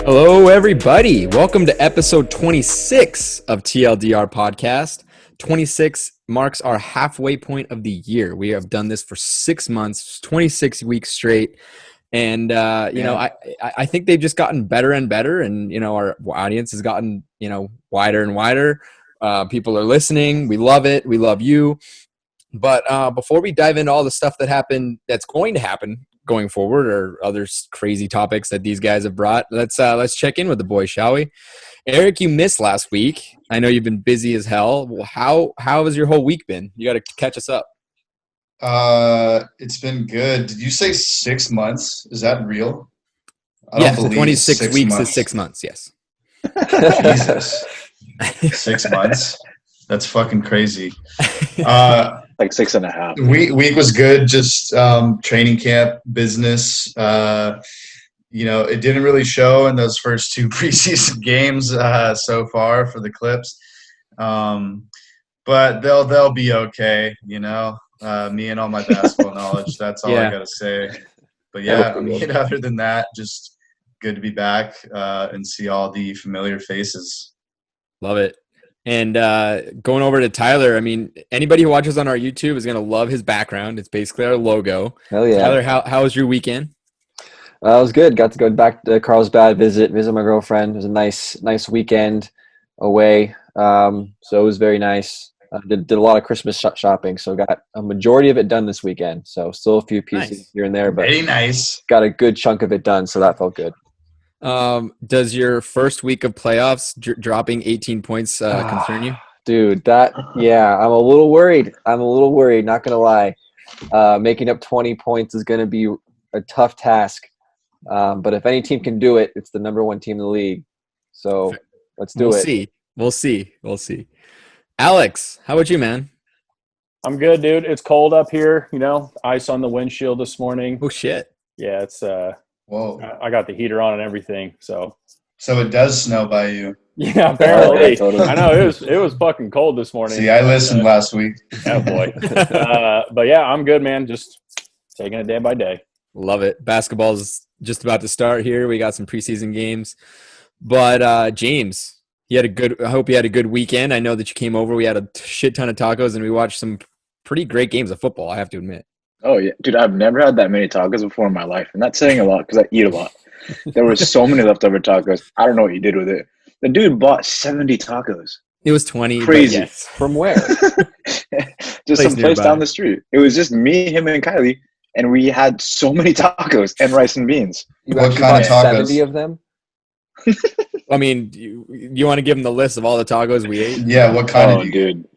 Hello, everybody. Welcome to episode 26 of TLDR Podcast. 26 marks our halfway point of the year. We have done this for 6 months, 26 weeks straight. And, I think they've just gotten better and better. And, our audience has gotten, wider and wider. People are listening. We love it. We love you. But before we dive into all the stuff that's going to happen going forward, or other crazy topics that these guys have brought, let's check in with the boys, shall we? Eric, you missed last week. I know you've been busy as hell. Well, how has your whole week been? You got to catch us up. It's been good. Did you say 6 months? Is that real? Yes, 26 weeks is 6 months. Yes. Jesus, 6 months. That's fucking crazy. Like 6.5. Week was good. Just training camp business. It didn't really show in those first two preseason games so far for the Clips, but they'll be okay. Me and all my basketball knowledge. That's all I gotta say. But yeah, other than that, just good to be back and see all the familiar faces. Love it. And going over to Tyler, anybody who watches on our YouTube is going to love his background. It's basically our logo. Hell yeah. Tyler, how was your weekend? It was good. Got to go back to Carlsbad, visit my girlfriend. It was a nice weekend away. So it was very nice. Did a lot of Christmas shopping, so got a majority of it done this weekend. So still a few pieces here and there, but very nice. Got a good chunk of it done, so that felt good. Does your first week of playoffs dropping 18 points concern you? Dude, I'm a little worried. Not gonna lie. Making up 20 points is gonna be a tough task. But if any team can do it, it's the number one team in the league. So let's do it. We'll see. Alex, how about you, man? I'm good, dude. It's cold up here. Ice on the windshield this morning. Oh shit. Yeah, it's Whoa. I got the heater on and everything. So it does snow by you. Yeah, apparently. Totally. I know it was fucking cold this morning. See, I listened last week. Oh boy. But yeah, I'm good, man. Just taking it day by day. Love it. Basketball's just about to start here. We got some preseason games. But James, I hope you had a good weekend. I know that you came over. We had a shit ton of tacos and we watched some pretty great games of football, I have to admit. Oh, yeah. Dude, I've never had that many tacos before in my life. And that's saying a lot because I eat a lot. There were so many leftover tacos. I don't know what you did with it. The dude bought 70 tacos. It was 20. Crazy. Yes. From where? Just some place down the street. It was just me, him, and Kylie. And we had so many tacos and rice and beans. You What actually kind of bought tacos? 70 of them? You want to give them the list of all the tacos we ate? Yeah, what kind of dude?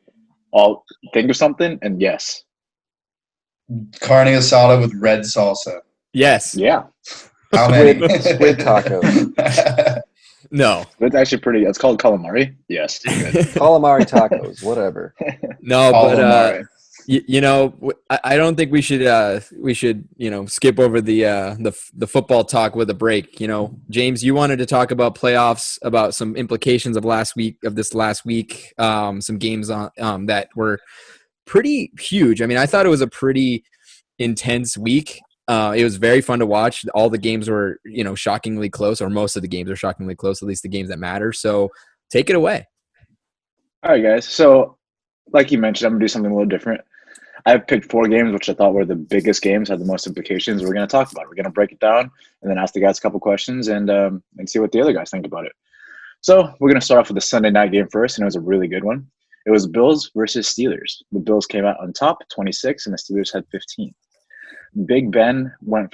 I'll think of something and yes. Carne asada with red salsa? Yes. Yeah. How many? Squid tacos. No. It's actually pretty. It's called calamari. Yes. Calamari tacos, whatever. No, Calamari. but I don't think we should skip over the football talk with a break. James, you wanted to talk about playoffs, about some implications of this last week, some games that were pretty huge. I thought it was a pretty intense week. It was very fun to watch. All the games were, shockingly close, or most of the games are shockingly close, at least the games that matter. So take it away. All right, guys. So like you mentioned, I'm going to do something a little different. I've picked 4 games, which I thought were the biggest games, had the most implications. We're going to talk about it. We're going to break it down and then ask the guys a couple questions and see what the other guys think about it. So we're going to start off with the Sunday night game first, and it was a really good one. It was Bills versus Steelers. The Bills came out on top, 26, and the Steelers had 15. Big Ben went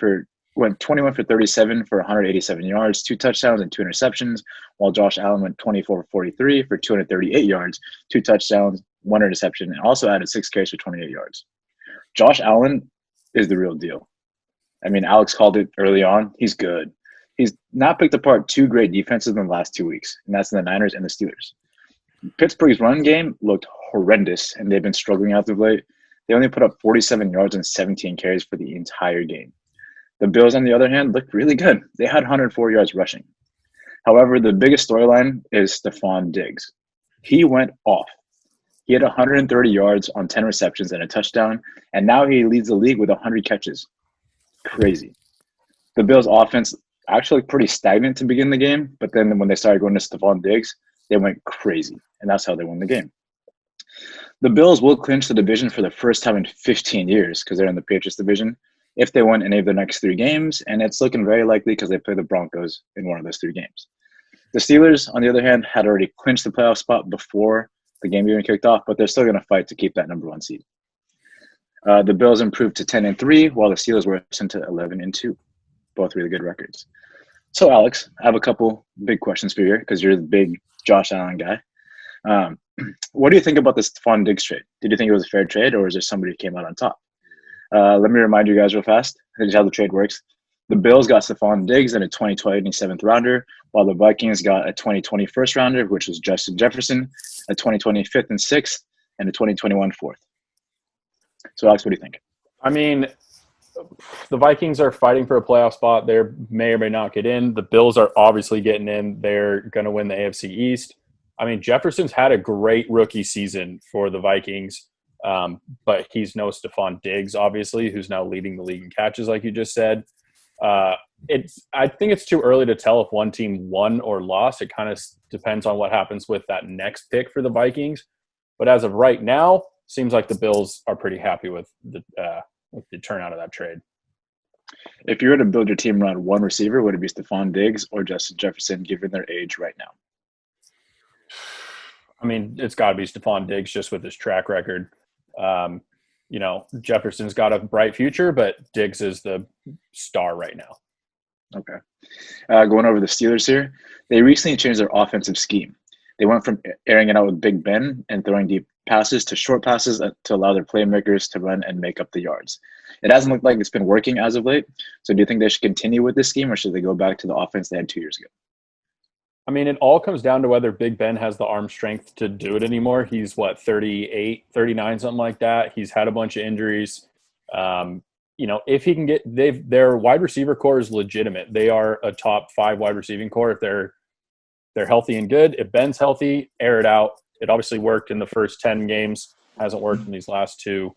21 for 37 for 187 yards, 2 touchdowns and 2 interceptions, while Josh Allen went 24 for 43 for 238 yards, 2 touchdowns, 1 interception, and also added 6 carries for 28 yards. Josh Allen is the real deal. Alex called it early on. He's good. He's not picked apart 2 great defenses in the last 2 weeks, and that's the Niners and the Steelers. Pittsburgh's run game looked horrendous, and they've been struggling out of late. They only put up 47 yards and 17 carries for the entire game. The Bills, on the other hand, looked really good. They had 104 yards rushing. However, the biggest storyline is Stephon Diggs. He went off. He had 130 yards on 10 receptions and a touchdown, and now he leads the league with 100 catches. Crazy. The Bills' offense actually looked pretty stagnant to begin the game, but then when they started going to Stephon Diggs, they went crazy, and that's how they won the game. The Bills will clinch the division for the first time in 15 years because they're in the Patriots division if they win any of the next 3 games, and it's looking very likely because they play the Broncos in one of those 3 games. The Steelers, on the other hand, had already clinched the playoff spot before the game even kicked off, but they're still going to fight to keep that number 1 seed. The Bills improved to 10-3, while the Steelers were sent to 11-2. Both really good records. So, Alex, I have a couple big questions for you because you're the big Josh Allen guy. What do you think about this Stephon Diggs trade? Did you think it was a fair trade, or is there somebody who came out on top? Let me remind you guys real fast. This is how the trade works. The Bills got Stephon Diggs and a 2020 7th rounder, while the Vikings got a 2020 first rounder, which was Justin Jefferson, a 2020 5th and 6th, and a 2021 4th. So, Alex, what do you think? I mean, the Vikings are fighting for a playoff spot. They may or may not get in. The Bills are obviously getting in. They're going to win the AFC East. I mean, Jefferson's had a great rookie season for the Vikings, but he's no Stephon Diggs, obviously, who's now leading the league in catches, like you just said. I think it's too early to tell if one team won or lost. It kind of depends on what happens with that next pick for the Vikings. But as of right now, seems like the Bills are pretty happy with the turnout of that trade. If you were to build your team around one receiver, would it be Stephon Diggs or Justin Jefferson, given their age right now? I mean, it's got to be Stephon Diggs just with his track record. Jefferson's got a bright future, but Diggs is the star right now. Okay. Going over the Steelers here, they recently changed their offensive scheme. They went from airing it out with Big Ben and throwing deep passes to short passes to allow their playmakers to run and make up the yards. It hasn't looked like it's been working as of late. So do you think they should continue with this scheme, or should they go back to the offense they had 2 years ago? I mean, it all comes down to whether Big Ben has the arm strength to do it anymore. He's 38, 39, something like that. He's had a bunch of injuries. If he can get their wide receiver core is legitimate. They are a top 5 wide receiving core if they're healthy and good. If Ben's healthy, air it out. It obviously worked in the first 10 games. Hasn't worked in these last 2.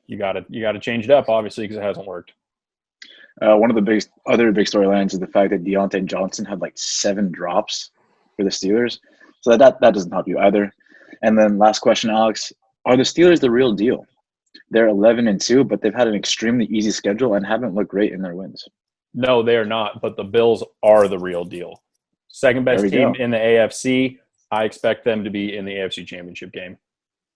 You gotta change it up, obviously, because it hasn't worked. One of the other big storylines is the fact that Deontay Johnson had like 7 drops for the Steelers. So that doesn't help you either. And then last question, Alex, are the Steelers the real deal? They're 11-2, but they've had an extremely easy schedule and haven't looked great in their wins. No, they are not, but the Bills are the real deal. Second best team in the AFC. I expect them to be in the AFC Championship game.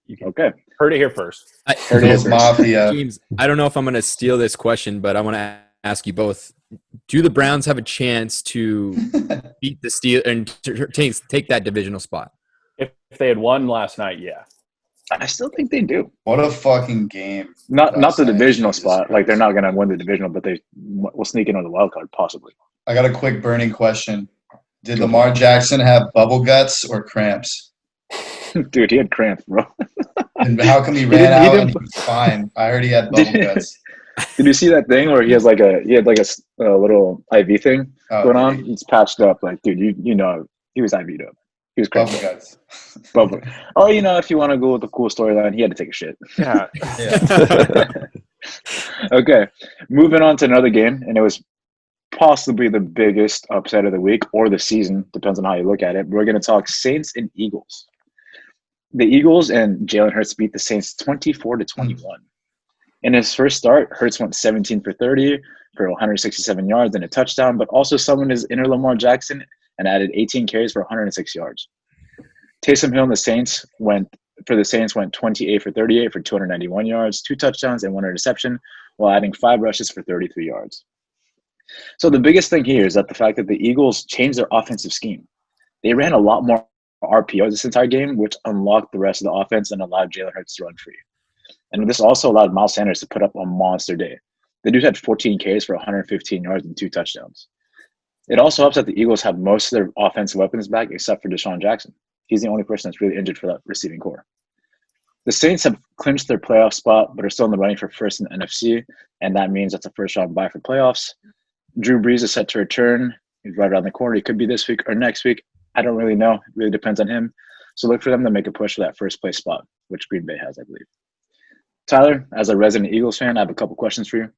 You can heard it here first. Bills Mafia. James, I don't know if I'm going to steal this question, but I want to ask you both. Do the Browns have a chance to beat the Steelers and take that divisional spot? If they had won last night, yeah. I still think they do. What a fucking game. Not the divisional spot. Like, they're not going to win the divisional, but they will sneak in on the wild card, possibly. I got a quick burning question. Did Lamar Jackson have bubble guts or cramps? Dude, he had cramps, bro. And how come he ran out and he was fine? I heard he had bubble guts. Did you see that thing where he had like a little IV thing going on? He's patched up. Like, dude, he was IV'd up. He was crazy. Bubble guts. Bubble. Oh, if you want to go with the cool storyline, he had to take a shit. Yeah. Okay, moving on to another game, and it was possibly the biggest upset of the week or the season, depends on how you look at it. We're going to talk Saints and Eagles. The Eagles and Jalen Hurts beat the Saints 24-21. In his first start, Hurts went 17 for 30 for 167 yards and a touchdown, but also summoned his inner Lamar Jackson and added 18 carries for 106 yards. Taysom Hill and the Saints went 28 for 38 for 291 yards, 2 touchdowns, and 1 interception, while adding 5 rushes for 33 yards. So the biggest thing here is that the fact that the Eagles changed their offensive scheme. They ran a lot more RPOs this entire game, which unlocked the rest of the offense and allowed Jalen Hurts to run free. And this also allowed Miles Sanders to put up a monster day. The dude had 14 Ks for 115 yards and 2 touchdowns. It also helps that the Eagles have most of their offensive weapons back except for Deshaun Jackson. He's the only person that's really injured for that receiving core. The Saints have clinched their playoff spot, but are still in the running for first in the NFC, and that means that's a first-round bye for playoffs. Drew Brees is set to return. He's right around the corner. He could be this week or next week. I don't really know. It really depends on him. So look for them to make a push for that first place spot, which Green Bay has, I believe. Tyler, as a resident Eagles fan, I have a couple questions for you.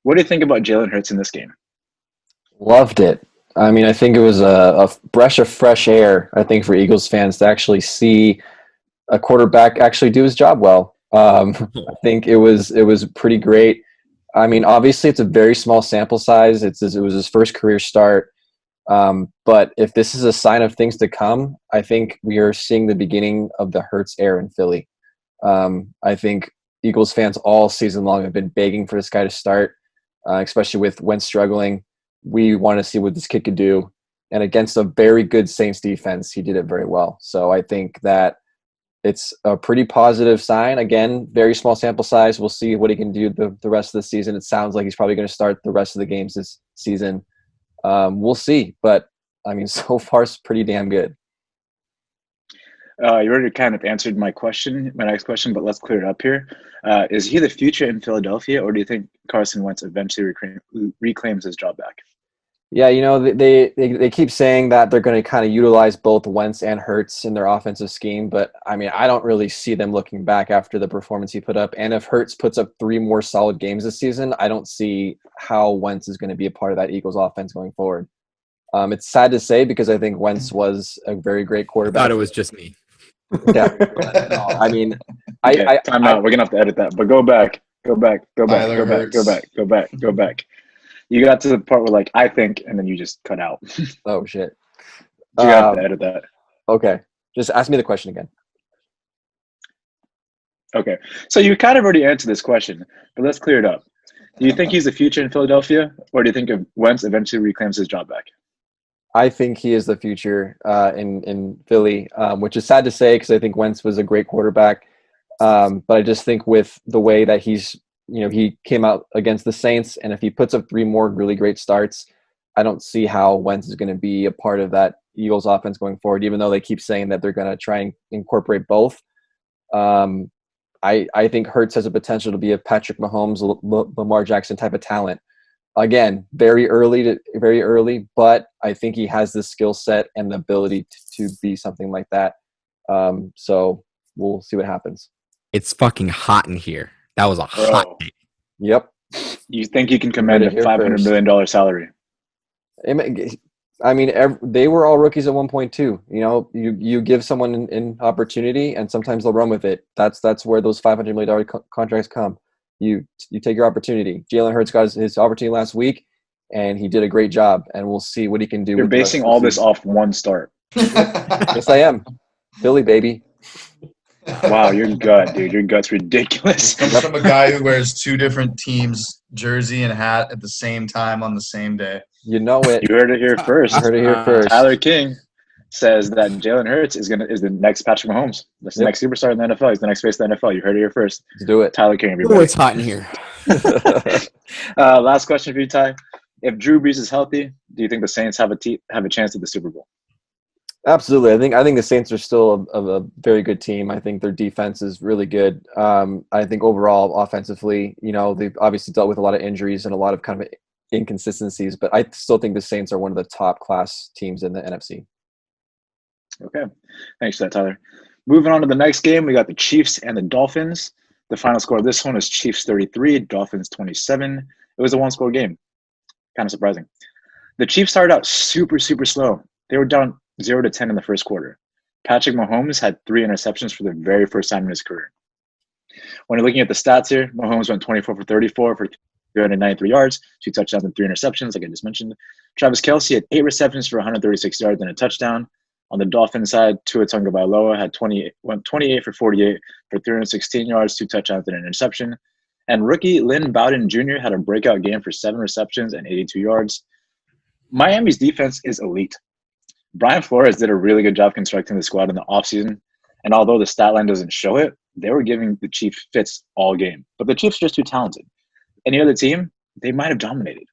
What do you think about Jalen Hurts in this game? Loved it. I mean, I think it was a breath of fresh air, I think, for Eagles fans to actually see a quarterback actually do his job well. I think it was pretty great. I mean, obviously, it's a very small sample size. It was his first career start. But if this is a sign of things to come, I think we are seeing the beginning of the Hurts era in Philly. I think Eagles fans all season long have been begging for this guy to start, especially with Wentz struggling. We want to see what this kid could do. And against a very good Saints defense, he did it very well. So I think that it's a pretty positive sign. Again, very small sample size. We'll see what he can do the rest of the season. It sounds like he's probably going to start the rest of the games this season. We'll see. But, I mean, so far it's pretty damn good. You already kind of answered my next question, but let's clear it up here. Is he the future in Philadelphia, or do you think Carson Wentz eventually reclaims his job back? Yeah, you know, they keep saying that they're going to kind of utilize both Wentz and Hurts in their offensive scheme, but I mean, I don't really see them looking back after the performance he put up. And if Hurts puts up 3 more solid games this season, I don't see how Wentz is going to be a part of that Eagles offense going forward. It's sad to say because I think Wentz was a very great I quarterback. thought it was just me. Yeah, no, I mean, Okay, time out. We're gonna have to edit that, but go back. Tyler Hurts. Go back. You got to the part where, like, I think, and then you just cut out. Oh shit! You have to edit that. Okay, just ask me the question again. Okay, so you kind of already answered this question, but let's clear it up. Do you think he's the future in Philadelphia, or do you think Wentz eventually reclaims his job back? I think he is the future in Philly, which is sad to say because I think Wentz was a great quarterback. But I just think with the way that he came out against the Saints, and if he puts up 3 more really great starts, I don't see how Wentz is going to be a part of that Eagles offense going forward, even though they keep saying that they're going to try and incorporate both. I think Hurts has a potential to be a Patrick Mahomes, Lamar Jackson type of talent. Again, very early, but I think he has the skill set and the ability to be something like that. So we'll see what happens. It's fucking hot in here. That was a hot day. Yep. You think he can command a $500 million salary? I mean, they were all rookies at one point too. You know, you give someone an opportunity, and sometimes they'll run with it. That's where those $500 million contracts come. You take your opportunity. Jalen Hurts got his opportunity last week, and he did a great job. And we'll see what he can do. You're basing all this off one start. Yes, I am. Philly, baby. Wow, your gut, dude. Your gut's ridiculous. Comes from a guy who wears 2 different teams' jersey and hat at the same time on the same day. You know it. You heard it here first. Tyler King says that Jalen Hurts is the next Patrick Mahomes. That's the next superstar in the NFL. He's the next face of the NFL. You heard it here first. Let's do it. Tyler King, Oh, everybody. it's hot in here. Last question for you, Ty. If Drew Brees is healthy, do you think the Saints have a chance at the Super Bowl? Absolutely. I think the Saints are still a very good team. I think their defense is really good. I think overall, offensively, they've obviously dealt with a lot of injuries and a lot of kind of inconsistencies, but I still think the Saints are one of the top class teams in the NFC. Okay. Thanks for that, Tyler. Moving on to the next game, we got the Chiefs and the Dolphins. The final score of this one is Chiefs 33, Dolphins 27. It was a 1-score game. Kind of surprising. The Chiefs started out super, super slow. They were down 0-10 in the first quarter. Patrick Mahomes had 3 interceptions for the very first time in his career. When you're looking at the stats here, Mahomes went 24 for 34 for 393 yards, 2 touchdowns and 3 interceptions, like I just mentioned. Travis Kelce had 8 receptions for 136 yards and a touchdown. On the Dolphins side, Tua Tagovailoa went 28 for 48 for 316 yards, 2 touchdowns and an interception. And rookie Lynn Bowden Jr. had a breakout game for 7 receptions and 82 yards. Miami's defense is elite. Brian Flores did a really good job constructing the squad in the offseason, and although the stat line doesn't show it, they were giving the Chiefs fits all game. But the Chiefs are just too talented. Any other team, they might have dominated.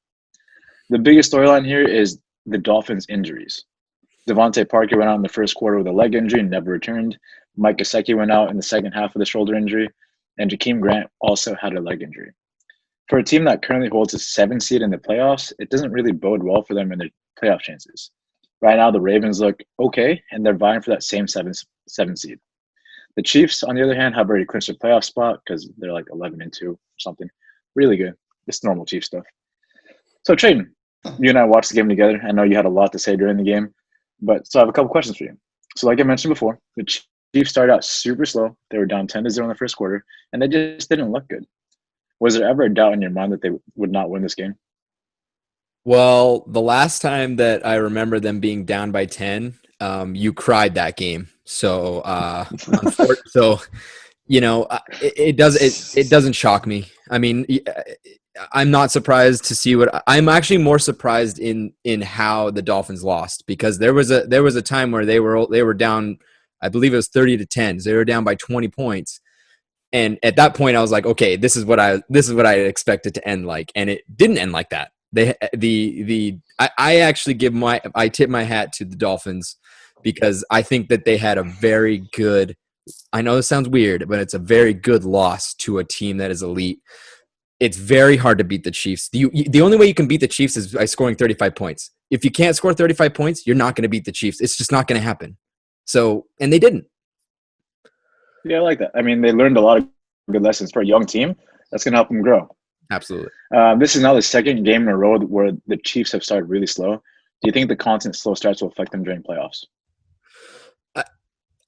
The biggest storyline here is the Dolphins' injuries. Devontae Parker went out in the first quarter with a leg injury and never returned. Mike Gesicki went out in the second half with a shoulder injury, and Jakeem Grant also had a leg injury. For a team that currently holds a 7 seed in the playoffs, it doesn't really bode well for them in their playoff chances. Right now, the Ravens look okay, and they're vying for that same 7 seed. The Chiefs, on the other hand, have already clinched their playoff spot because they're like 11-2 or something. Really good. It's normal Chief stuff. So, Traden, you and I watched the game together. I know you had a lot to say during the game, so I have a couple questions for you. So, like I mentioned before, the Chiefs started out super slow. They were down 10-0 in the first quarter, and they just didn't look good. Was there ever a doubt in your mind that they would not win this game? Well, the last time that I remember them being down by 10, you cried that game. So, it doesn't shock me. I mean, I'm not surprised to see I'm actually more surprised in how the Dolphins lost, because there was a time where they were down, I believe it was 30-10. So they were down by 20 points. And at that point I was like, okay, this is what I expected to end like, and it didn't end like that. I actually I tip my hat to the Dolphins, because I think that they had a very good, I know this sounds weird, but it's a very good loss to a team that is elite. It's very hard to beat the Chiefs. The only way you can beat the Chiefs is by scoring 35 points. If you can't score 35 points, you're not going to beat the Chiefs. It's just not going to happen. So, and they didn't. Yeah, I like that. I mean, they learned a lot of good lessons for a young team. That's going to help them grow. Absolutely. This is now the second game in a row where the Chiefs have started really slow. Do you think the constant slow starts will affect them during playoffs?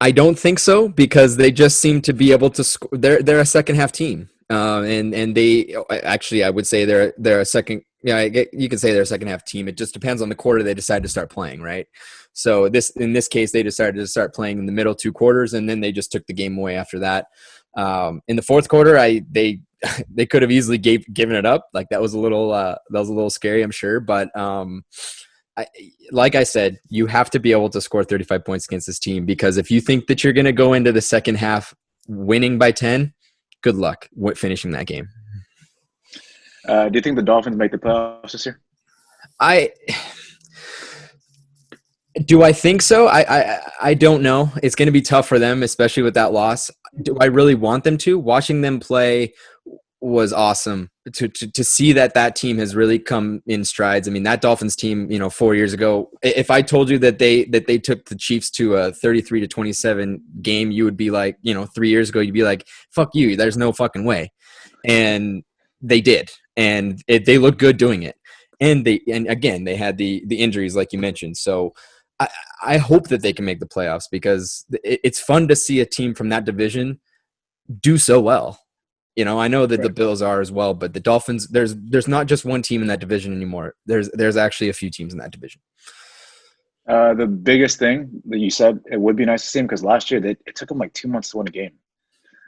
I don't think so, because they just seem to be able to score. They're a second half team, and they actually, I would say they're a second. Yeah, you could say they're a second half team. It just depends on the quarter they decide to start playing, right? So in this case, they decided to start playing in the middle 2 quarters, and then they just took the game away after that. In the fourth quarter, they could have easily given it up. Like that was a little scary, I'm sure, but like I said, you have to be able to score 35 points against this team, because if you think that you're going to go into the second half winning by 10, good luck finishing that game. Do you think the Dolphins make the playoffs this year? Do I think so? I don't know. It's going to be tough for them, especially with that loss. Do I really want them to? Watching them play was awesome to see that team has really come in strides. I mean, that Dolphins team, 4 years ago, if I told you that they took the Chiefs to a 33-27 game, you would be like, 3 years ago, you'd be like, fuck you. There's no fucking way. And they did. And they looked good doing it. And again, they had the injuries like you mentioned. So I hope that they can make the playoffs, because it's fun to see a team from that division do so well. I know that the Bills are as well, but the Dolphins, there's not just one team in that division anymore. There's actually a few teams in that division. The biggest thing that you said, it would be nice to see them, because last year it took them like 2 months to win a game.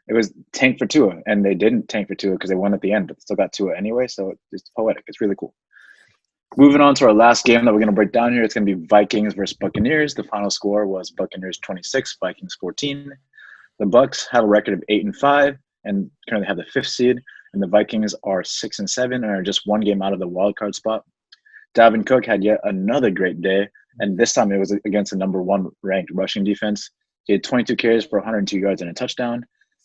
It was tank for Tua, and they didn't tank for Tua because they won at the end, but still got Tua anyway. So it's poetic. It's really cool. Moving on to our last game that we're going to break down here, it's going to be Vikings versus Buccaneers. The final score was Buccaneers 26, Vikings 14. The Bucs have a record of 8-5 and currently have the 5th seed, and the Vikings are 6-7 and are just 1 game out of the wild card spot. Dalvin Cook had yet another great day, and this time it was against the number 1 ranked rushing defense. He had 22 carries for 102 yards and a touchdown.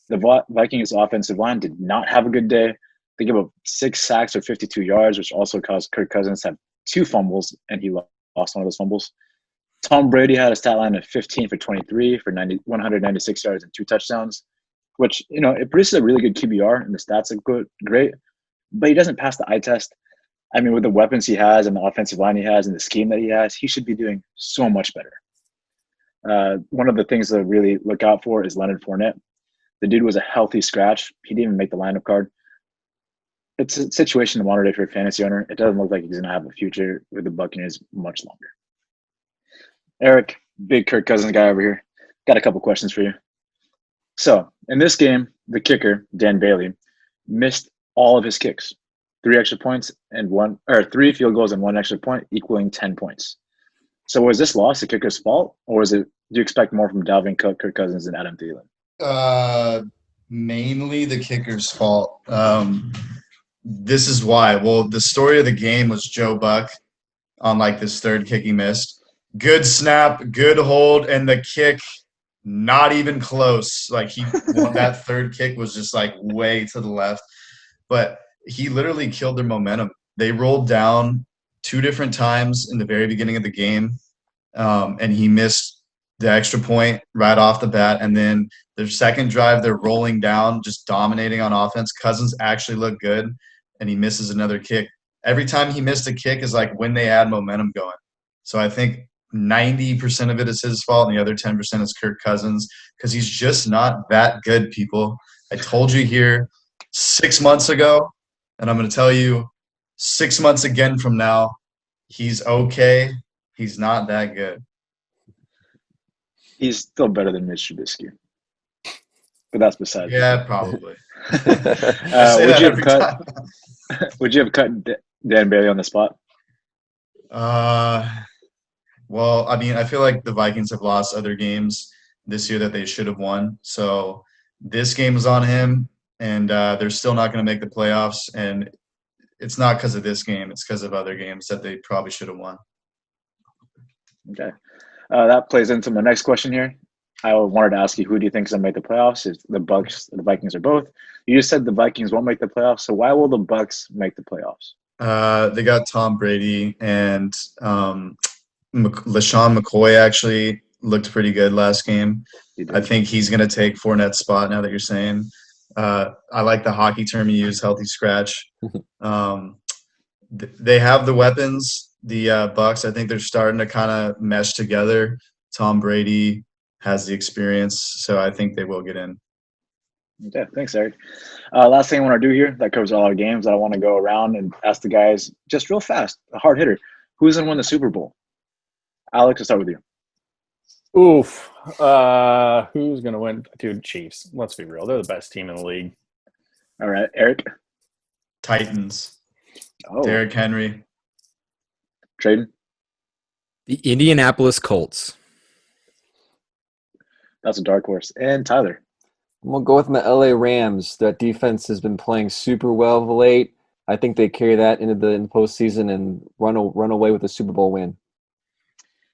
The Vikings offensive line did not have a good day. They gave up 6 sacks or 52 yards, which also caused Kirk Cousins to have 2 fumbles, and he lost one of those fumbles. Tom Brady had a stat line of 15 for 23 for 196 yards and 2 touchdowns, which, it produces a really good QBR, and the stats are great, but he doesn't pass the eye test. I mean, with the weapons he has and the offensive line he has and the scheme that he has, he should be doing so much better. One of the things to really look out for is Leonard Fournette. The dude was a healthy scratch. He didn't even make the lineup card. It's a situation to monitor for a fantasy owner. It doesn't look like he's going to have a future with the Buccaneers much longer. Eric, big Kirk Cousins guy over here. Got a couple questions for you. So, in this game, the kicker, Dan Bailey, missed all of his kicks. 3 extra points and 3 field goals and 1 extra point, equaling 10 points. So, was this loss the kicker's fault, or do you expect more from Dalvin Cook, Kirk Cousins, and Adam Thielen? Mainly the kicker's fault. This is why. Well, the story of the game was Joe Buck on this 3rd kick he missed. Good snap, good hold, and the kick not even close. That 3rd kick was just way to the left. But he literally killed their momentum. They rolled down 2 different times in the very beginning of the game, and he missed the extra point right off the bat, and then their second drive, they're rolling down, just dominating on offense. Cousins actually looked good, and he misses another kick. Every time he missed a kick is like when they had momentum going. So I think 90% of it is his fault, and the other 10% is Kirk Cousins because he's just not that good, people. I told you here 6 months ago, and I'm going to tell you 6 months again from now, he's okay. He's not that good. He's still better than Mitch Trubisky. But that's besides. Yeah, probably. Would you have cut Dan Bailey on the spot? Well, I mean, I feel like the Vikings have lost other games this year that they should have won. So this game is on him, and they're still not going to make the playoffs. And it's not because of this game. It's because of other games that they probably should have won. Okay. That plays into my next question here. I wanted to ask you, who do you think is going to make the playoffs? Is the Bucks, the Vikings, or both? You just said the Vikings won't make the playoffs, so why will the Bucks make the playoffs? They got Tom Brady, and LaShawn McCoy actually looked pretty good last game. I think he's going to take Fournette's spot now that you're saying. I like the hockey term you use, healthy scratch. They have the weapons, the Bucks. I think they're starting to kind of mesh together. Tom Brady has the experience, so I think they will get in. Okay, thanks, Eric. Last thing I want to do here, that covers all our games. I want to go around and ask the guys, just real fast, a hard hitter, who's going to win the Super Bowl? Alex, I'll start with you. Oof. Who's going to win? Dude, Chiefs. Let's be real. They're the best team in the league. All right, Eric. Titans. Oh, Derrick Henry. Traden. The Indianapolis Colts. That's a dark horse. And Tyler. I'm going to go with my LA Rams. That defense has been playing super well of late. I think they carry that into the postseason and run away with a Super Bowl win.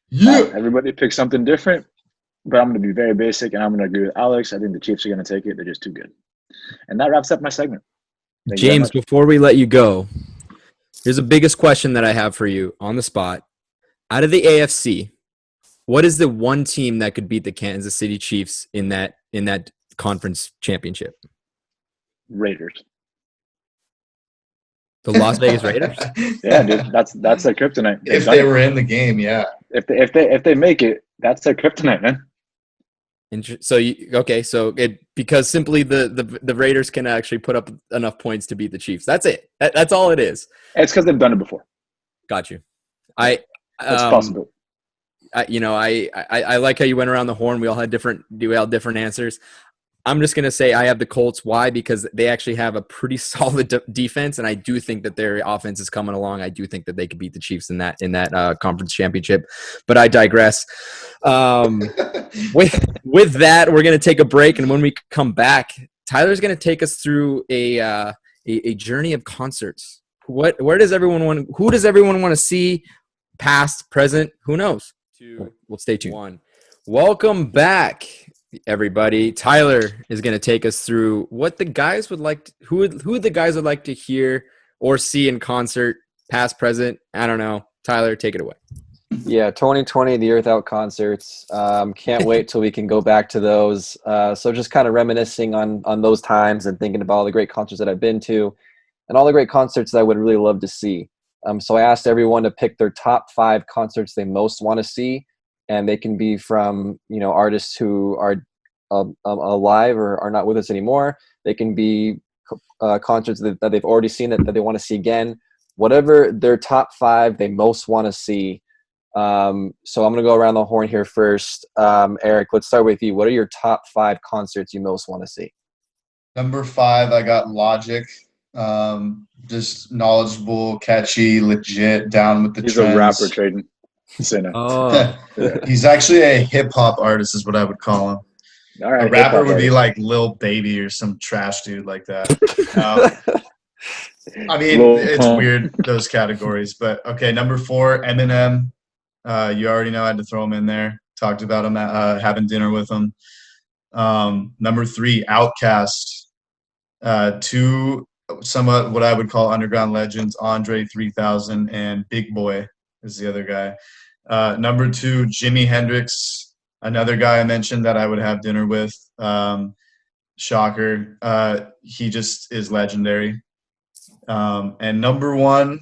Yeah. Everybody pick something different, but I'm going to be very basic, and I'm going to agree with Alex. I think the Chiefs are going to take it. They're just too good. And that wraps up my segment. Thank you very James, much. before we let you go, here's the biggest question that I have for you on the spot. Out of the AFC, what is the one team that could beat the Kansas City Chiefs in that conference championship? Raiders. The Las Vegas Raiders? Yeah, dude, that's their kryptonite. If they were in the game, yeah. If they make it, that's their kryptonite, man. So because simply the Raiders can actually put up enough points to beat the Chiefs. That's it. That's all it is. It's because they've done it before. Got you. It's possible. I like how you went around the horn. We all had different answers. I'm just going to say I have the Colts. Why? Because they actually have a pretty solid defense, and I do think that their offense is coming along. I do think that they could beat the Chiefs in that conference championship. But I digress. With that, we're going to take a break, and when we come back, Tyler's going to take us through a journey of concerts. Who does everyone want to see? Past, present, who knows? Well, stay tuned. Welcome back, everybody. Tyler is going to take us through what the guys would like who the guys would like to hear or see in concert, past, present. I don't know. Tyler, take it away. Yeah, 2020, the Earth Out concerts. Can't wait till we can go back to those. So just kind of reminiscing on those times and thinking about all the great concerts that I've been to and all the great concerts that I would really love to see. So I asked everyone to pick their top 5 concerts they most want to see, and they can be from artists who are alive or are not with us anymore. They can be concerts that they've already seen that they want to see again. Whatever their top 5 they most want to see. So I'm going to go around the horn here first. Eric, let's start with you. What are your top 5 concerts you most want to see? Number 5, I got Logic. Just knowledgeable, catchy, legit, down with the He's trends. a rapper, Traden. Oh, He's actually a hip-hop artist is what I would call him. All right, A rapper would be artist. like Lil Baby or some trash dude like that. I mean, it's weird, those categories. But, okay, number 4, Eminem. You already know I had to throw him in there. Talked about him having dinner with him. Number 3, Outkast. 2 somewhat what I would call underground legends, Andre 3000 and Big Boy is the other guy. Number 2, Jimi Hendrix. Another guy I mentioned that I would have dinner with, shocker. He just is legendary. And number one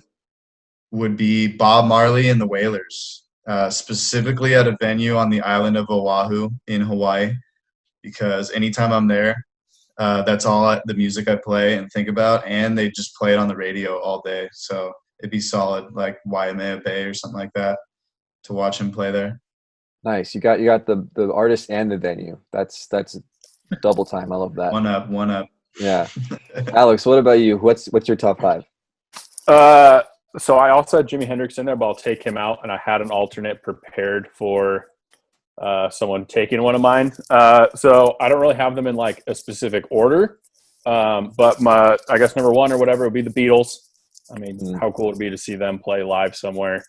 would be Bob Marley and the Wailers, specifically at a venue on the island of Oahu in Hawaii, because anytime I'm there, that's the music I play and think about, and they just play it on the radio all day. So it'd be solid, like Waimea Bay or something like that, to watch him play there. Nice. You got the artist and the venue. That's double time. I love that. One up. Yeah. Alex, what about you? What's your top 5? So I also had Jimi Hendrix in there, but I'll take him out, and I had an alternate prepared for someone taking one of mine. So I don't really have them in like a specific order, but I guess number 1 or whatever would be the Beatles. I mean, how cool would it be to see them play live somewhere?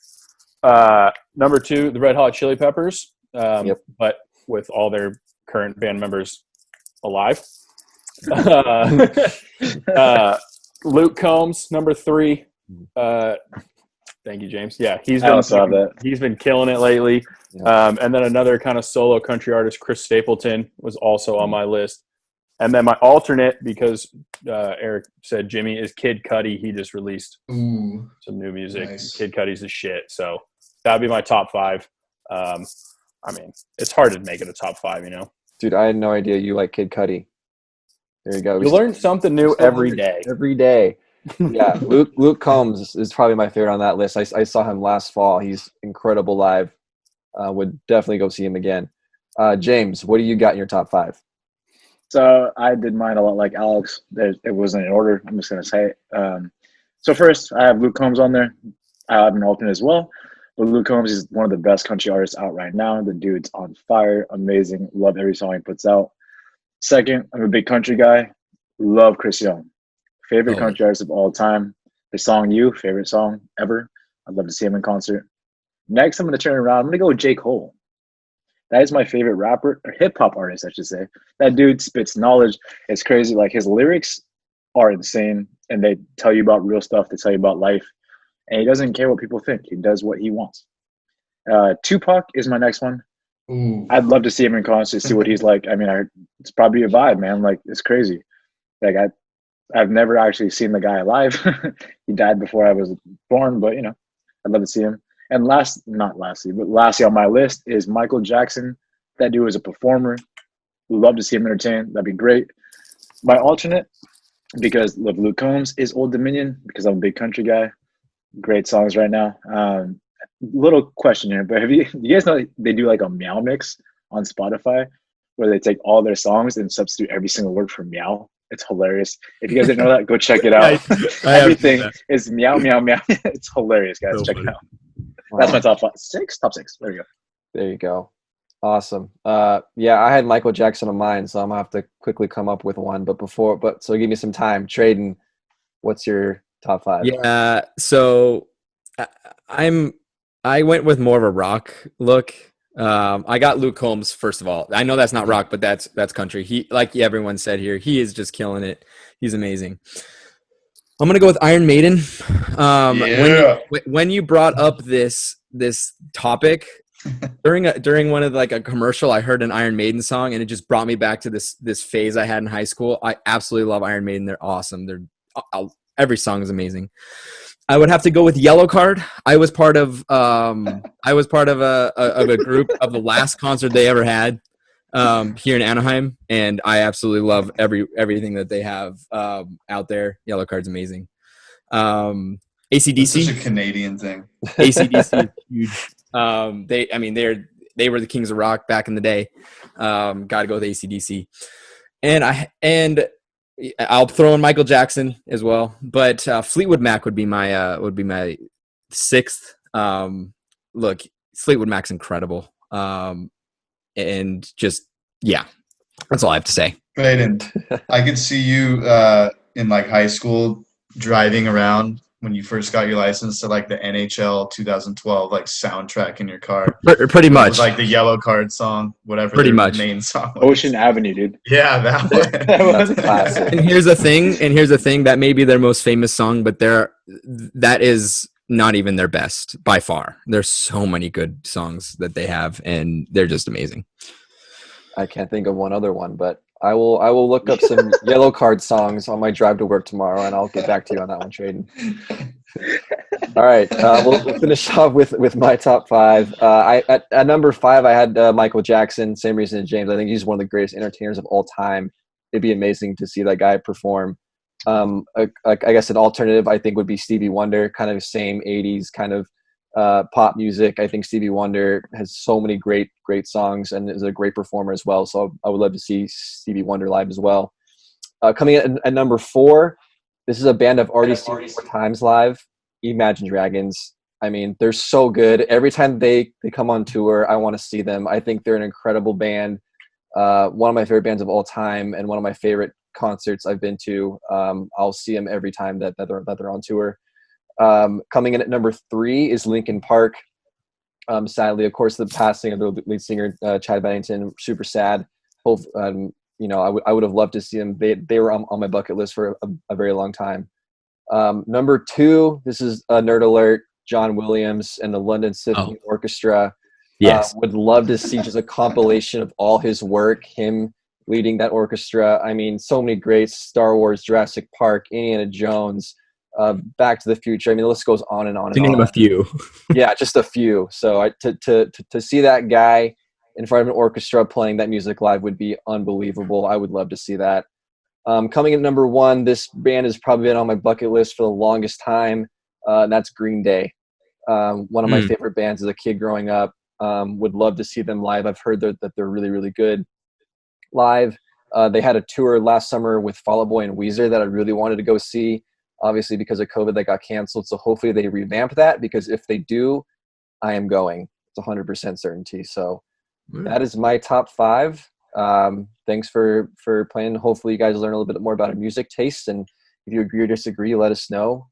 Number 2, the Red Hot Chili Peppers, but with all their current band members alive. Luke Combs, number 3. Thank you, James. Yeah, he's been killing it lately. Yeah. And then another kind of solo country artist, Chris Stapleton, was also on my list. And then my alternate, because Eric said Jimmy, is Kid Cudi. He just released some new music. Nice. Kid Cudi's the shit. So that'd be my top 5. I mean, it's hard to make it a top 5, you know. Dude, I had no idea you like Kid Cudi. There you go. You learn something new every day. Every day. Yeah, Luke Combs is probably my favorite on that list. I saw him last fall. He's incredible live. Would definitely go see him again. James, what do you got in your top 5? So I did mine a lot like Alex. It wasn't in order. I'm just going to say it. So first, I have Luke Combs on there. I have an alternate as well. But Luke Combs is one of the best country artists out right now. The dude's on fire. Amazing. Love every song he puts out. Second, I'm a big country guy. Love Chris Young. Favorite country artist of all time. The song You, favorite song ever. I'd love to see him in concert. Next, I'm going to turn around. I'm going to go with J. Cole. That is my favorite rapper, or hip-hop artist, I should say. That dude spits knowledge. It's crazy. Like, his lyrics are insane, and they tell you about real stuff. They tell you about life. And he doesn't care what people think. He does what he wants. Tupac is my next one. Ooh. I'd love to see him in concert, see what he's like. I mean, it's probably a vibe, man. Like, it's crazy. Like, I've never actually seen the guy alive. He died before I was born, but, you know, I'd love to see him. And lastly on my list is Michael Jackson. That dude is a performer. Love to see him entertain. That'd be great. My alternate, because of Luke Combs, is Old Dominion, because I'm a big country guy. Great songs right now. Little question here, but you guys know they do like a meow mix on Spotify where they take all their songs and substitute every single word for meow? It's hilarious. If you guys didn't know that, go check it out. Everything is meow, meow, meow. It's hilarious, guys. Check it out. Wow. That's my top 5. Top 6. There you go. There you go. Awesome. Yeah, I had Michael Jackson on mine, so I'm gonna have to quickly come up with one. So give me some time. Traden, what's your top 5? Yeah, so I went with more of a rock look. I got Luke Combs first of all. I know that's not rock, but that's country. He, like everyone said here, he is just killing it. He's amazing. I'm gonna go with Iron Maiden. When you brought up this topic during one of like a commercial, I heard an Iron Maiden song, and it just brought me back to this phase I had in high school. I absolutely love Iron Maiden. They're awesome. Every song is amazing. I would have to go with Yellow Card. I was part of a group of the last concert they ever had here in Anaheim, and I absolutely love everything that they have out there. Yellow Card's amazing. AC/DC. It's such a Canadian thing. AC/DC is huge. They were the kings of rock back in the day. Got to go with AC/DC, and I'll throw in Michael Jackson as well, but Fleetwood Mac would be my 6th. Look, Fleetwood Mac's incredible, and just that's all I have to say. Brayden, I could see you in like high school driving around when you first got your license to like the NHL 2012 like soundtrack in your car. Pretty much, like the Yellow Card song, whatever. Pretty their much main song was. Ocean Avenue, dude. Yeah, that one. That's a classic. And here's the thing. That may be their most famous song, but that is not even their best by far. There's so many good songs that they have, and they're just amazing. I can't think of one other one, but I will look up some Yellow Card songs on my drive to work tomorrow, and I'll get back to you on that one, Traden. All right, we'll finish off with my top five. At number 5, I had Michael Jackson. Same reason as James. I think he's one of the greatest entertainers of all time. It'd be amazing to see that guy perform. I guess an alternative I think would be Stevie Wonder, kind of same 80s kind of pop music. I think Stevie Wonder has so many great songs and is a great performer as well. So I would love to see Stevie Wonder live as well. Coming in at number 4, this is a band I've already seen 4 times live. Imagine Dragons. I mean, they're so good. Every time they come on tour, I want to see them. I think they're an incredible band. One of my favorite bands of all time, and one of my favorite concerts I've been to. I'll see them every time that they're on tour. Coming in at number 3 is Linkin Park. Sadly, of course, the passing of the lead singer Chad Bennington, super sad. I would have loved to see them. They were on my bucket list for a very long time. Number 2, this is a nerd alert. John Williams and the London Symphony Orchestra. Yes. Would love to see just a compilation of all his work, him leading that orchestra. I mean, so many greats: Star Wars, Jurassic Park, Indiana Jones, Back to the Future. I mean, the list goes on and on. To name a few. Yeah, just a few. So to see that guy in front of an orchestra playing that music live would be unbelievable. I would love to see that. Coming at number 1, this band has probably been on my bucket list for the longest time, and that's Green Day. One of my favorite bands as a kid growing up. Would love to see them live. I've heard that they're really, really good live. They had a tour last summer with Fall Out Boy and Weezer that I really wanted to go see. Obviously, because of COVID, that got canceled. So hopefully they revamp that, because if they do, I am going. It's 100% certainty. So that is my top 5. Thanks for playing. Hopefully you guys learn a little bit more about our music tastes, and if you agree or disagree, let us know.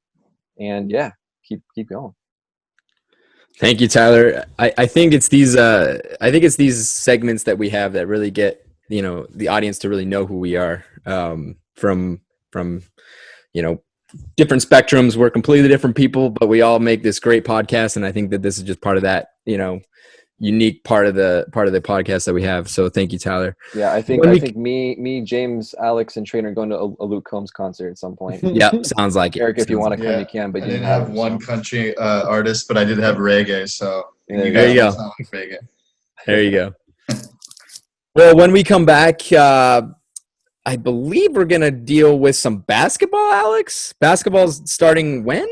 And yeah, keep going. Thank you, Tyler. I think it's these segments that we have that really get the audience to really know who we are, from different spectrums. We're completely different people, but we all make this great podcast, and I think that this is just part of that unique part of the podcast that we have. So thank you, Tyler. Yeah, I think me, James, Alex, and Trainer are going to a Luke Combs concert at some point. Yeah, sounds like it. Eric, if you want to come, you can. But I didn't have one country artist, but I did have reggae. So there you go. Sound like reggae. There you go. Well, when we come back, I believe we're gonna deal with some basketball. Alex, basketball's starting when?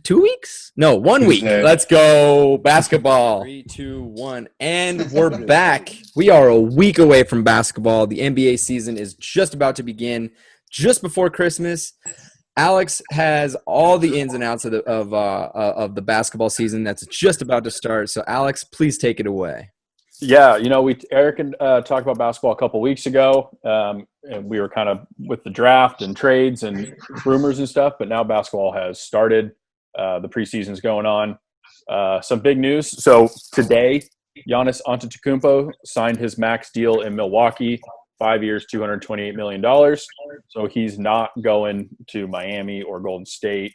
2 weeks? No, 1 week. Let's go basketball. 3, 2, 1, and we're back. We are a week away from basketball. The NBA season is just about to begin, just before Christmas. Alex has all the ins and outs of the basketball season that's just about to start. So, Alex, please take it away. Yeah, Eric talked about basketball a couple weeks ago, and we were kind of with the draft and trades and rumors and stuff. But now basketball has started. The preseason's going on. Some big news. So today, Giannis Antetokounmpo signed his max deal in Milwaukee, 5 years, $228 million. So he's not going to Miami or Golden State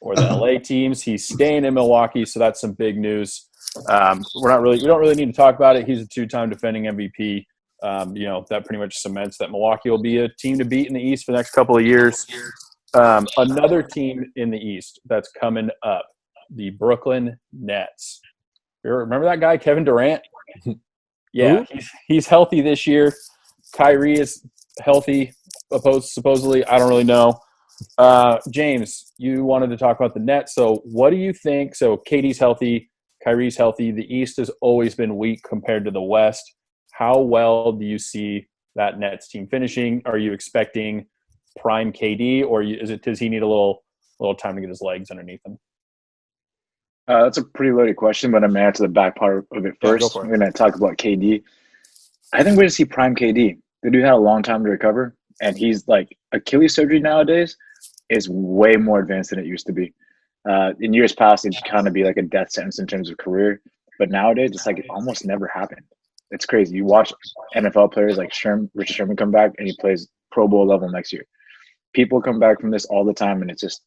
or the LA teams. He's staying in Milwaukee. So that's some big news. We don't really need to talk about it. He's a 2-time defending MVP. That pretty much cements that Milwaukee will be a team to beat in the East for the next couple of years. Another team in the East that's coming up, the Brooklyn Nets. Remember that guy, Kevin Durant? Yeah, he's healthy this year. Kyrie is healthy, supposedly. I don't really know. James, you wanted to talk about the Nets. So what do you think? So KD's healthy. Kyrie's healthy. The East has always been weak compared to the West. How well do you see that Nets team finishing? Are you expecting prime KD, or does he need a little time to get his legs underneath him? That's a pretty loaded question, but I'm going to answer the back part of it first. I'm going to talk about KD. I think we're going to see prime KD. The dude had a long time to recover, and he's like, Achilles surgery nowadays is way more advanced than it used to be. In years past, it'd kind of be like a death sentence in terms of career, but nowadays it's like it almost never happened. It's crazy. You watch NFL players like Richard Sherman come back, and he plays Pro Bowl level next year. People come back from this all the time, and it's just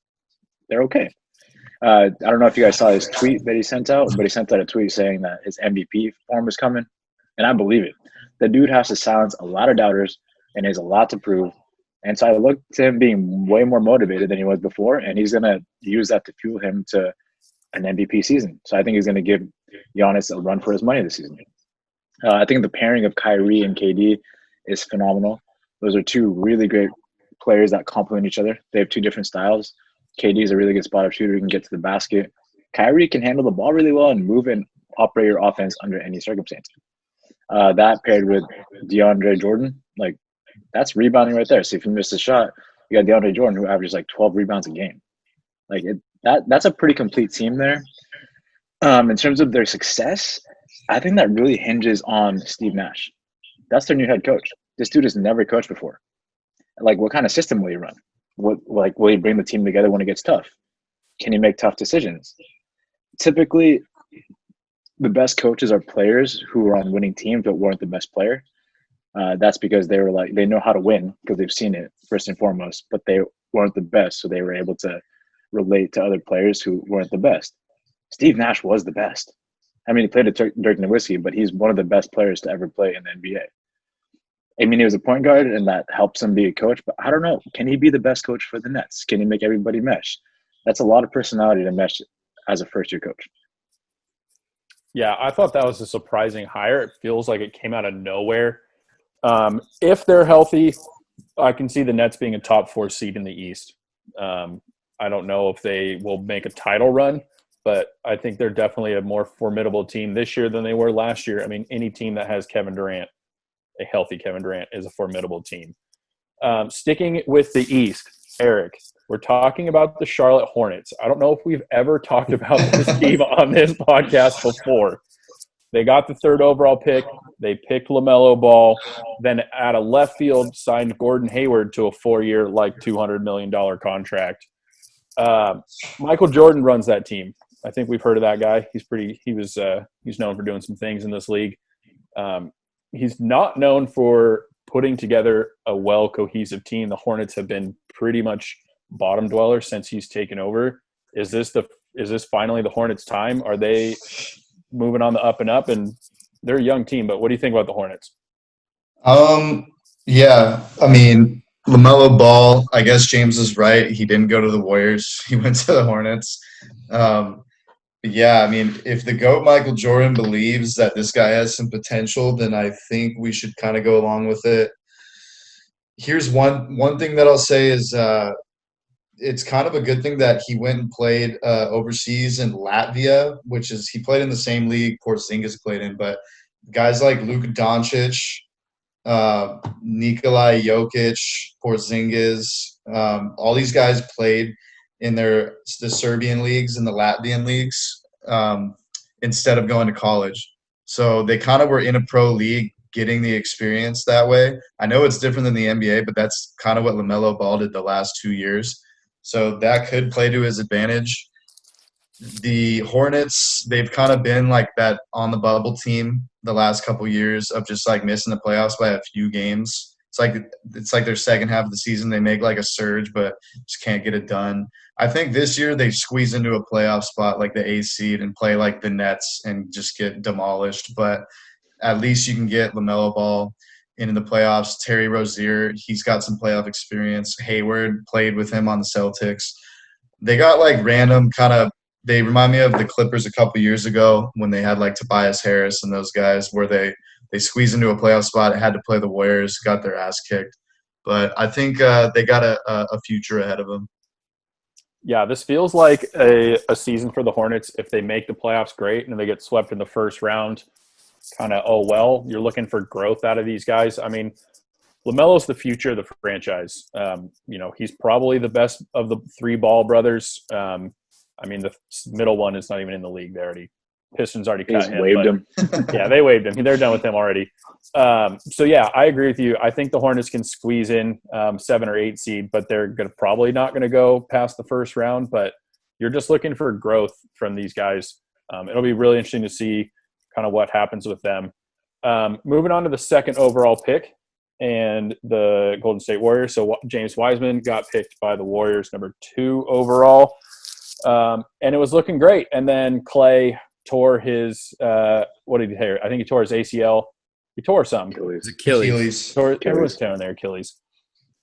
they're okay. I don't know if you guys saw his tweet that he sent out, but he sent out a tweet saying that his MVP form is coming, and I believe it. The dude has to silence a lot of doubters, and he has a lot to prove. And so I look to him being way more motivated than he was before, and he's gonna use that to fuel him to an MVP season. So I think he's gonna give Giannis a run for his money this season. I think the pairing of Kyrie and KD is phenomenal. Those are two really great players that complement each other. They have two different styles. KD is a really good spot-up shooter. He can get to the basket. Kyrie can handle the ball really well and move and operate your offense under any circumstance. That paired with DeAndre Jordan, like that's rebounding right there. So if you miss a shot, you got DeAndre Jordan who averages like 12 rebounds a game. Like that's a pretty complete team there. In terms of their success, I think that really hinges on Steve Nash. That's their new head coach. This dude has never coached before. Like, what kind of system will he run? Will he bring the team together when it gets tough? Can he make tough decisions? Typically, the best coaches are players who are on winning teams but weren't the best player. That's because they know how to win because they've seen it first and foremost, but they weren't the best, so they were able to relate to other players who weren't the best. Steve Nash was the best. I mean, he played at Dirk Nowitzki, but he's one of the best players to ever play in the NBA. I mean, he was a point guard, and that helps him be a coach. But I don't know. Can he be the best coach for the Nets? Can he make everybody mesh? That's a lot of personality to mesh as a first-year coach. Yeah, I thought that was a surprising hire. It feels like it came out of nowhere. If they're healthy, I can see the Nets being a top 4 seed in the East. I don't know if they will make a title run, but I think they're definitely a more formidable team this year than they were last year. I mean, any team that has Kevin Durant, a healthy Kevin Durant, is a formidable team. Sticking with the East, Eric, we're talking about the Charlotte Hornets. I don't know if we've ever talked about this team on this podcast before. They got the 3rd overall pick. They picked LaMelo Ball. Then at a left field, signed Gordon Hayward to a 4-year, like $200 million contract. Michael Jordan runs that team. I think we've heard of that guy. He's known for doing some things in this league. He's not known for putting together a well-cohesive team. The Hornets have been pretty much bottom dwellers since he's taken over. Is this finally the Hornets' time? Are they moving on the up and up? And they're a young team, but what do you think about the Hornets? Yeah, I mean, LaMelo Ball, I guess James is right. He didn't go to the Warriors. He went to the Hornets. But yeah, I mean, if the GOAT Michael Jordan believes that this guy has some potential, then I think we should kind of go along with it. Here's one thing that I'll say is it's kind of a good thing that he went and played overseas in Latvia, which is he played in the same league Porzingis played in, but guys like Luka Doncic, Nikolai Jokic, Porzingis, all these guys played in the Serbian leagues and the Latvian leagues instead of going to college. So they kind of were in a pro league getting the experience that way. I know it's different than the NBA, but that's kind of what LaMelo Ball did the last 2 years. So that could play to his advantage. The Hornets, they've kind of been like that on the bubble team the last couple years of just like missing the playoffs by a few games. It's like their second half of the season. They make like a surge, but just can't get it done. I think this year they squeeze into a playoff spot like the 8th seed and play like the Nets and just get demolished. But at least you can get LaMelo Ball into the playoffs. Terry Rozier, he's got some playoff experience. Hayward played with him on the Celtics. They got like random kind of – they remind me of the Clippers a couple years ago when they had like Tobias Harris and those guys where they squeezed into a playoff spot, had to play the Warriors, got their ass kicked. But I think they got a future ahead of them. Yeah, this feels like a season for the Hornets. If they make the playoffs, great, and they get swept in the first round, kind of, oh, well, you're looking for growth out of these guys. I mean, LaMelo's the future of the franchise. He's probably the best of the 3 Ball brothers. I mean, the middle one is not even in the league. Pistons already cut him. Waived him. Yeah, they waived him. They're done with him already. So, yeah, I agree with you. I think the Hornets can squeeze in 7 or 8 seed, but they're probably not going to go past the first round. But you're just looking for growth from these guys. It'll be really interesting to see kind of what happens with them. Moving on to the 2nd overall pick and the Golden State Warriors. So James Wiseman got picked by the Warriors, number 2 overall. And it was looking great. And then Clay tore his what did he tear? I think he tore his ACL. He tore something. Achilles. Everyone's tearing their Achilles.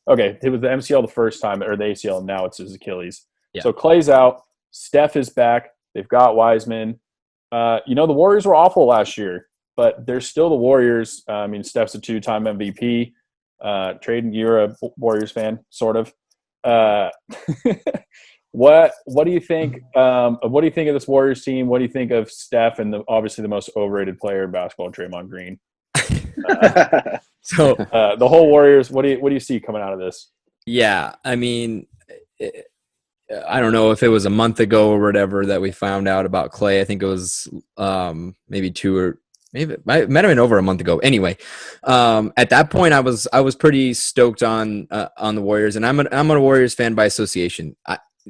Okay, it was the MCL the first time, or the ACL, and now it's his Achilles. Yeah. So Clay's out. Steph is back. They've got Wiseman. The Warriors were awful last year, but they're still the Warriors. I mean, Steph's a 2-time MVP. Traden, you're a Warriors fan, sort of. What do you think? What do you think of this Warriors team? What do you think of Steph and obviously the most overrated player in basketball, Draymond Green? So the whole Warriors. What do you see coming out of this? yeah, I mean, I don't know if it was a month ago or whatever that we found out about Clay. I think it was maybe 2 or maybe it might have been over a month ago. Anyway, at that point, I was pretty stoked on the Warriors, and I'm a Warriors fan by association.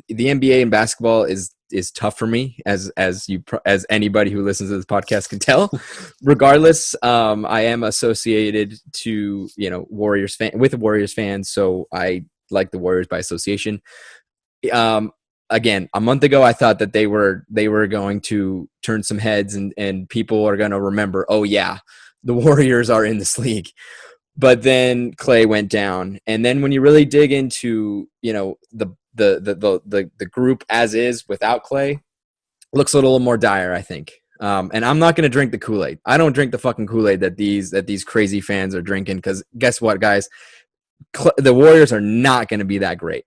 The NBA and basketball is tough for me, as anybody who listens to this podcast can tell. Regardless, I am associated to Warriors fans, so I like the Warriors by association. Again, a month ago, I thought that they were going to turn some heads and people are going to remember, oh yeah, the Warriors are in this league. But then Clay went down, and then when you really dig into the group as is without Clay, looks a little more dire, I think. And I'm not going to drink the Kool-Aid. I don't drink the fucking Kool-Aid that these crazy fans are drinking, because guess what, guys? The Warriors are not going to be that great.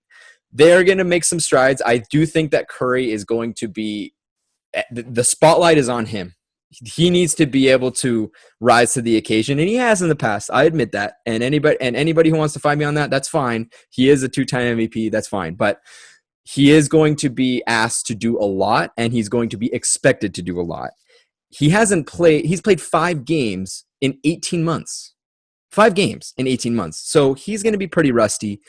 They're going to make some strides. I do think that Curry is going to be – the spotlight is on him. He needs to be able to rise to the occasion, and he has in the past. I admit that. And anybody who wants to fight me on that, that's fine. He is a 2-time MVP. That's fine. But he is going to be asked to do a lot, and he's going to be expected to do a lot. He's played 5 games in 18 months. 5 games in 18 months. So he's going to be pretty rusty.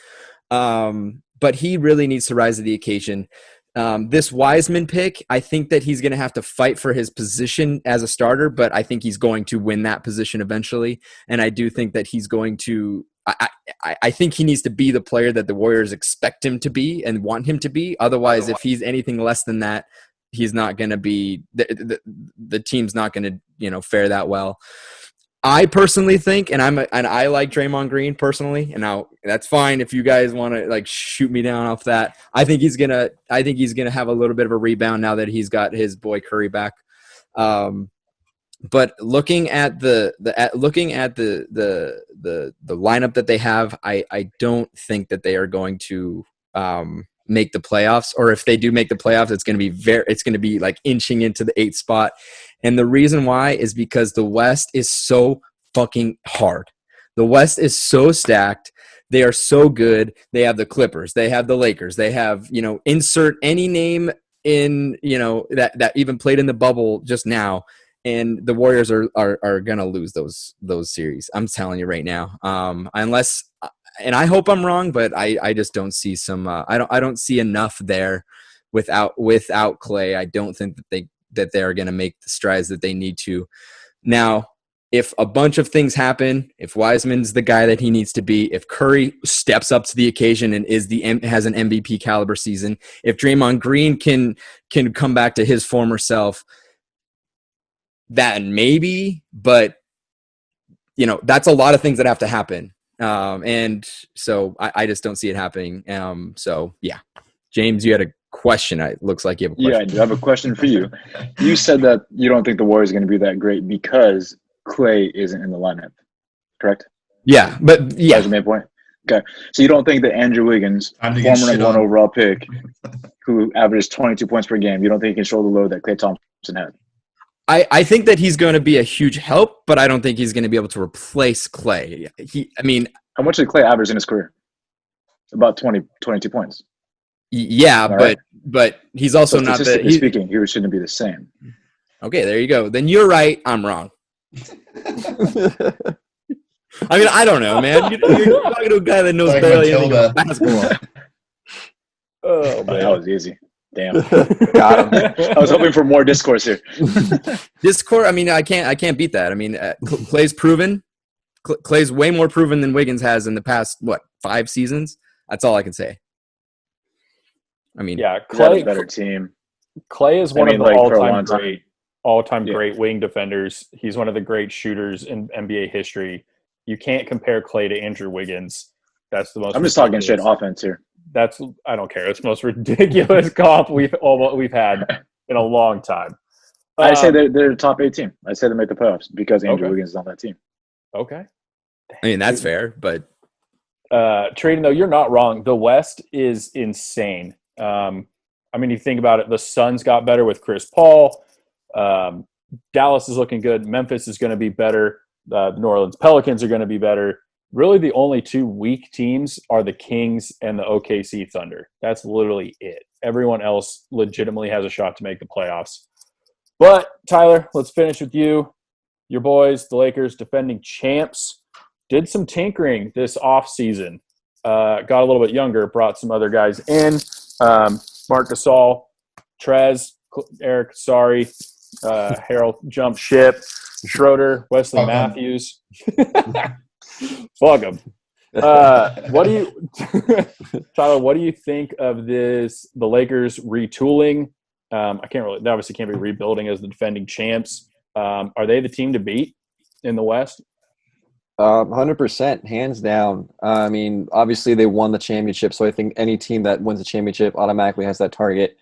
But he really needs to rise to the occasion. This Wiseman pick, I think that he's going to have to fight for his position as a starter, but I think he's going to win that position eventually. And I do think that he's going to I think he needs to be the player that the Warriors expect him to be and want him to be. Otherwise, if he's anything less than that, he's not going to be the team's not going to fare that well. I personally think, and I like Draymond Green personally, and now that's fine if you guys want to shoot me down off that. I think he's gonna have a little bit of a rebound now that he's got his boy Curry back. But looking at the lineup that they have, I don't think that they are going to make the playoffs, or if they do make the playoffs, it's going to be like inching into the 8th spot. And the reason why is because the West is so fucking hard. The West is so stacked. They are so good. They have the Clippers. They have the Lakers. They have, insert any name in, that even played in the bubble just now. And the Warriors are going to lose those series. I'm telling you right now. Unless, and I hope I'm wrong, but I just don't see some, I don't see enough there without Clay. I don't think that they're going to make the strides that they need to. Now, if a bunch of things happen, if Wiseman's the guy that he needs to be, if Curry steps up to the occasion and has an MVP caliber season, if Draymond Green can come back to his former self, that maybe, but that's a lot of things that have to happen. And so I just don't see it happening. So yeah, James, you had a question. It looks like you have a question. Yeah, I do have a question for you. You said that you don't think the Warriors are going to be that great because Clay isn't in the lineup, correct? Yeah, but yeah. That's the main point. Okay. So you don't think that Andrew Wiggins, former number 1 overall pick, who averages 22 points per game, you don't think he can shoulder the load that Klay Thompson had? I think that he's going to be a huge help, but I don't think he's going to be able to replace Clay. How much did Clay average in his career? About 22 points. Yeah, but he's also not the. Statistically speaking, he shouldn't be the same. Okay, there you go. Then you're right. I'm wrong. I don't know, man. You're talking to a guy that knows barely anything about basketball. Oh, man, that was easy. Damn. Got him. I was hoping for more discourse here. Discourse. I can't beat that. Clay's proven. Clay's way more proven than Wiggins has in the past 5 seasons. That's all I can say. I mean, Yeah, They had Clay. a better team. Clay is I one mean, of the like, for a long all-time Yeah. great wing defenders. He's one of the great shooters in NBA history. You can't compare Clay to Andrew Wiggins. That's the most. I'm just talking straight ridiculous- offense here. That's I don't care. It's the most ridiculous comp we've had in a long time. I say they're a top 8 team. I say they make the playoffs because Andrew Okay. Wiggins is on that team. Okay. I mean that's fair, but Trading though, you're not wrong. The West is insane. I mean, you think about it. The Suns got better with Chris Paul. Dallas is looking good. Memphis is going to be better. The New Orleans Pelicans are going to be better. Really, the only 2 weak teams are the Kings and the OKC Thunder. That's literally it. Everyone else legitimately has a shot to make the playoffs. But Tyler, let's finish with you. Your boys, the Lakers, defending champs, did some tinkering this offseason. Got a little bit younger, brought some other guys in. Marc Gasol, Trez, Eric, Harold jumped ship, Schroeder, Wesley Fuck 'em. Matthews. Fuck them. What do you, Tyler? What do you think of this? The Lakers retooling. I can't really. They obviously can't be rebuilding as the defending champs. Are they the team to beat in the West? 100%, hands down. I mean, obviously they won the championship, so I think any team that wins the championship automatically has that target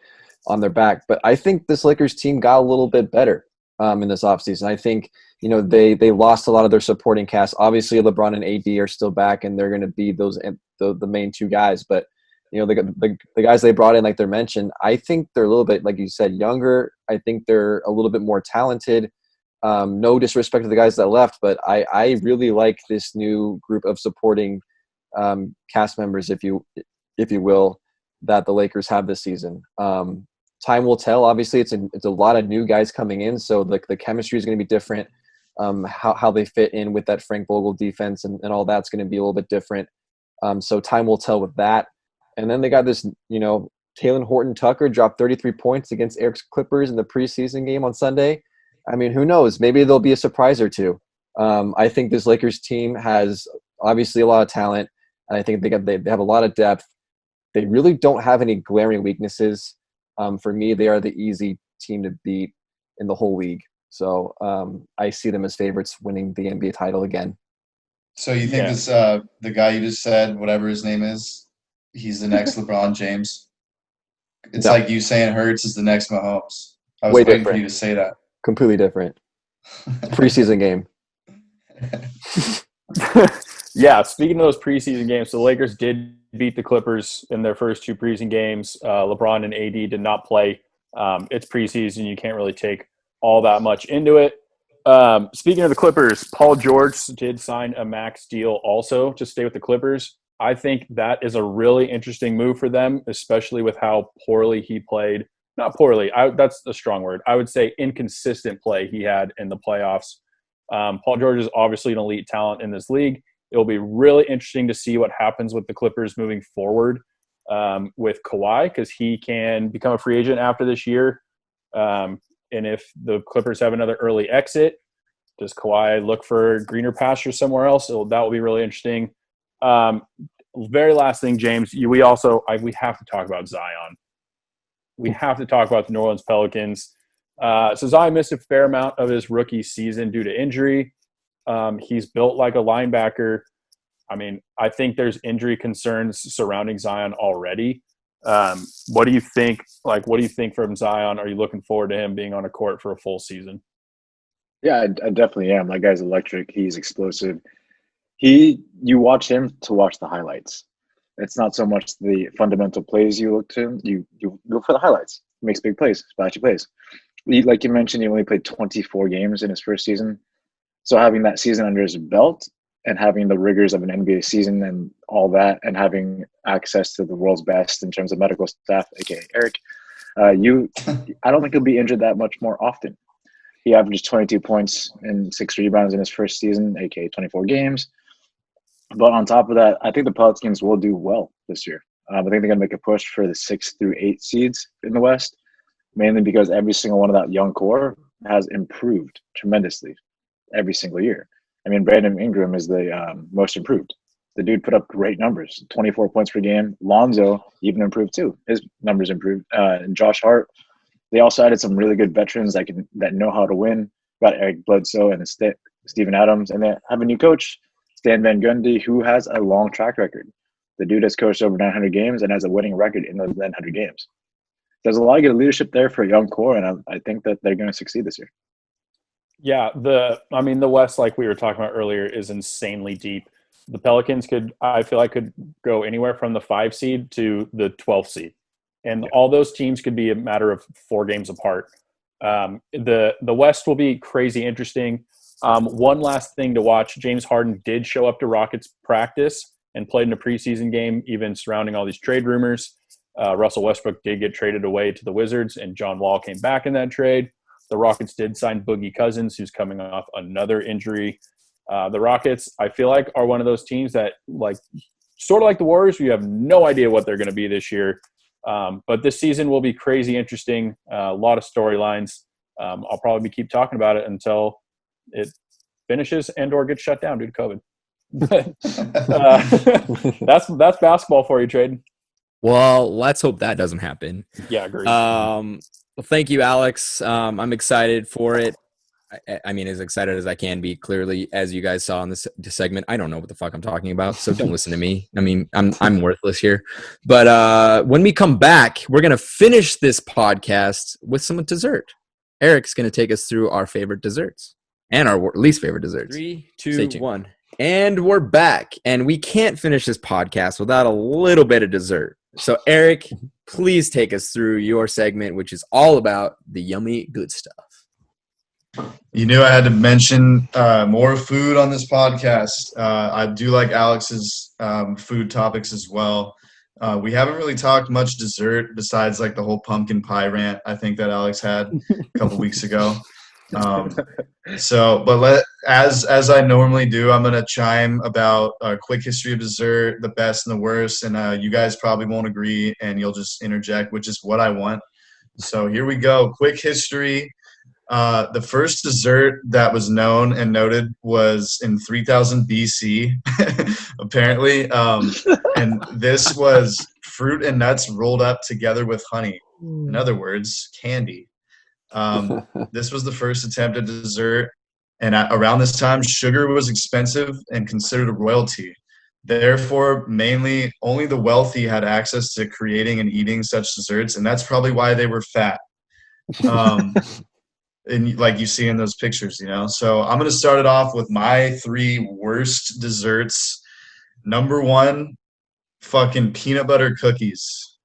on their back. But I think this Lakers team got a little bit better in this offseason. I think, you know, they lost a lot of their supporting cast. Obviously, LeBron and AD are still back, and they're going to be the main 2 guys. But, you know, the guys they brought in, like they're mentioned, I think they're a little bit, like you said, younger. I think they're a little bit more talented. No disrespect to the guys that left, but I really like this new group of supporting cast members, if you will, that the Lakers have this season. Time will tell. Obviously, it's a lot of new guys coming in, so the chemistry is going to be different. How they fit in with that Frank Vogel defense and all that's going to be a little bit different. So time will tell with that. And then they got this, you know, Talen Horton-Tucker dropped 33 points against Eric's Clippers in the preseason game on Sunday. I mean, who knows? Maybe there'll be a surprise or two. I think this Lakers team has obviously a lot of talent, and I think they have a lot of depth. They really don't have any glaring weaknesses. For me, they are the easy team to beat in the whole league. So I see them as favorites winning the NBA title again. So you think this the guy you just said, whatever his name is, he's the next LeBron James? It's No. like you saying Hurts is the next Mahomes. I was Way waiting different. for you to say that. Completely different. Preseason game. Yeah, speaking of those preseason games, the Lakers did beat the Clippers in their first 2 preseason games. LeBron and AD did not play. It's preseason. You can't really take all that much into it. Speaking of the Clippers, Paul George did sign a max deal also to stay with the Clippers. I think that is a really interesting move for them, especially with how poorly he played. Not poorly. That's a strong word. I would say inconsistent play he had in the playoffs. Paul George is obviously an elite talent in this league. It'll be really interesting to see what happens with the Clippers moving forward with Kawhi, because he can become a free agent after this year. And if the Clippers have another early exit, does Kawhi look for greener pasture somewhere else? That will be really interesting. Very last thing, James, we have to talk about Zion. We have to talk about the New Orleans Pelicans. So Zion missed a fair amount of his rookie season due to injury. He's built like a linebacker. I mean, I think there's injury concerns surrounding Zion already. What do you think? What do you think from Zion? Are you looking forward to him being on a court for a full season? Yeah, I definitely am. That guy's electric. He's explosive. You watch him to watch the highlights. It's not so much the fundamental plays you look to. You look for the highlights. He makes big plays, splashy plays. Like you mentioned, he only played 24 games in his first season. So having that season under his belt and having the rigors of an NBA season and all that, and having access to the world's best in terms of medical staff, aka Eric, I don't think he'll be injured that much more often. He averaged 22 points and 6 rebounds in his first season, aka 24 games. But on top of that, I think the Pelicans will do well this year. I think they're going to make a push for the 6 through 8 seeds in the West, mainly because every single one of that young core has improved tremendously every single year. I mean, Brandon Ingram is the most improved The dude put up great numbers, 24 points per game. Lonzo even improved too. His numbers improved. And Josh Hart. They also added some really good veterans that know how to win. Got Eric Bledsoe and Steven Adams, and they have a new coach, Stan Van Gundy, who has a long track record. The dude has coached over 900 games and has a winning record in those 900 games. There's a lot of good leadership there for a young core, and I think that they're going to succeed this year. Yeah, the West, like we were talking about earlier, is insanely deep. The Pelicans could go anywhere from the 5 seed to the 12th seed, and all those teams could be a matter of 4 games apart. The West will be crazy interesting. One last thing to watch: James Harden did show up to Rockets practice and played in a preseason game, even surrounding all these trade rumors. Russell Westbrook did get traded away to the Wizards, and John Wall came back in that trade. The Rockets did sign Boogie Cousins, who's coming off another injury. The Rockets, I feel like, are one of those teams that, like, sort of like the Warriors, we have no idea what they're going to be this year. But this season will be crazy interesting. A lot of storylines. I'll probably keep talking about it until it finishes and or gets shut down due to COVID. That's basketball for you, Traden. Well, let's hope that doesn't happen. Yeah, agreed. Well, thank you, Alex. I'm excited for it. I mean, as excited as I can be. Clearly, as you guys saw in this segment, I don't know what the fuck I'm talking about, so don't listen to me. I mean, I'm worthless here. But when we come back, we're gonna finish this podcast with some dessert. Eric's gonna take us through our favorite desserts and our least favorite desserts. 3, 2, 1, and we're back. And we can't finish this podcast without a little bit of dessert. So, Eric, please take us through your segment, which is all about the yummy good stuff. You knew I had to mention more food on this podcast. I do like Alex's food topics as well. We haven't really talked much dessert besides like the whole pumpkin pie rant I think that Alex had a couple weeks ago. As I normally do, I'm gonna chime about a quick history of dessert, the best and the worst, and you guys probably won't agree, and you'll just interject, which is what I want. So here we go. Quick history. The first dessert that was known and noted was in 3000 BC, apparently. And this was fruit and nuts rolled up together with honey. In other words, candy. This was the first attempt at dessert. And around this time, sugar was expensive and considered a royalty. Therefore, mainly only the wealthy had access to creating and eating such desserts. And that's probably why they were fat. And like you see in those pictures, you know. So I'm going to start it off with my 3 worst desserts. Number 1, fucking peanut butter cookies.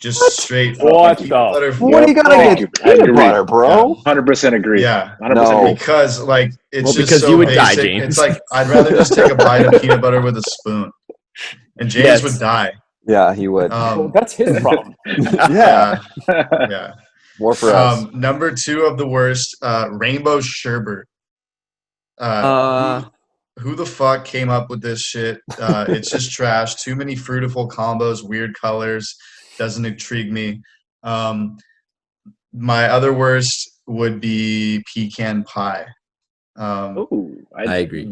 Just straight What peanut the? butter. What are you gonna get peanut butter, bro? 100% agree. Yeah. 100% No. agree. Because like it's Well, just because so you would basic. die, James. It's like I'd rather just take a bite of peanut butter with a spoon. And James Yes. would die. Yeah, he would. Well, that's his problem. Yeah, Yeah. more for us. Number 2 of the worst, rainbow sherbet. Who the fuck came up with this shit? It's just trash. Too many fruitful combos, weird colors. Doesn't intrigue me. My other worst would be pecan pie. Ooh, I agree.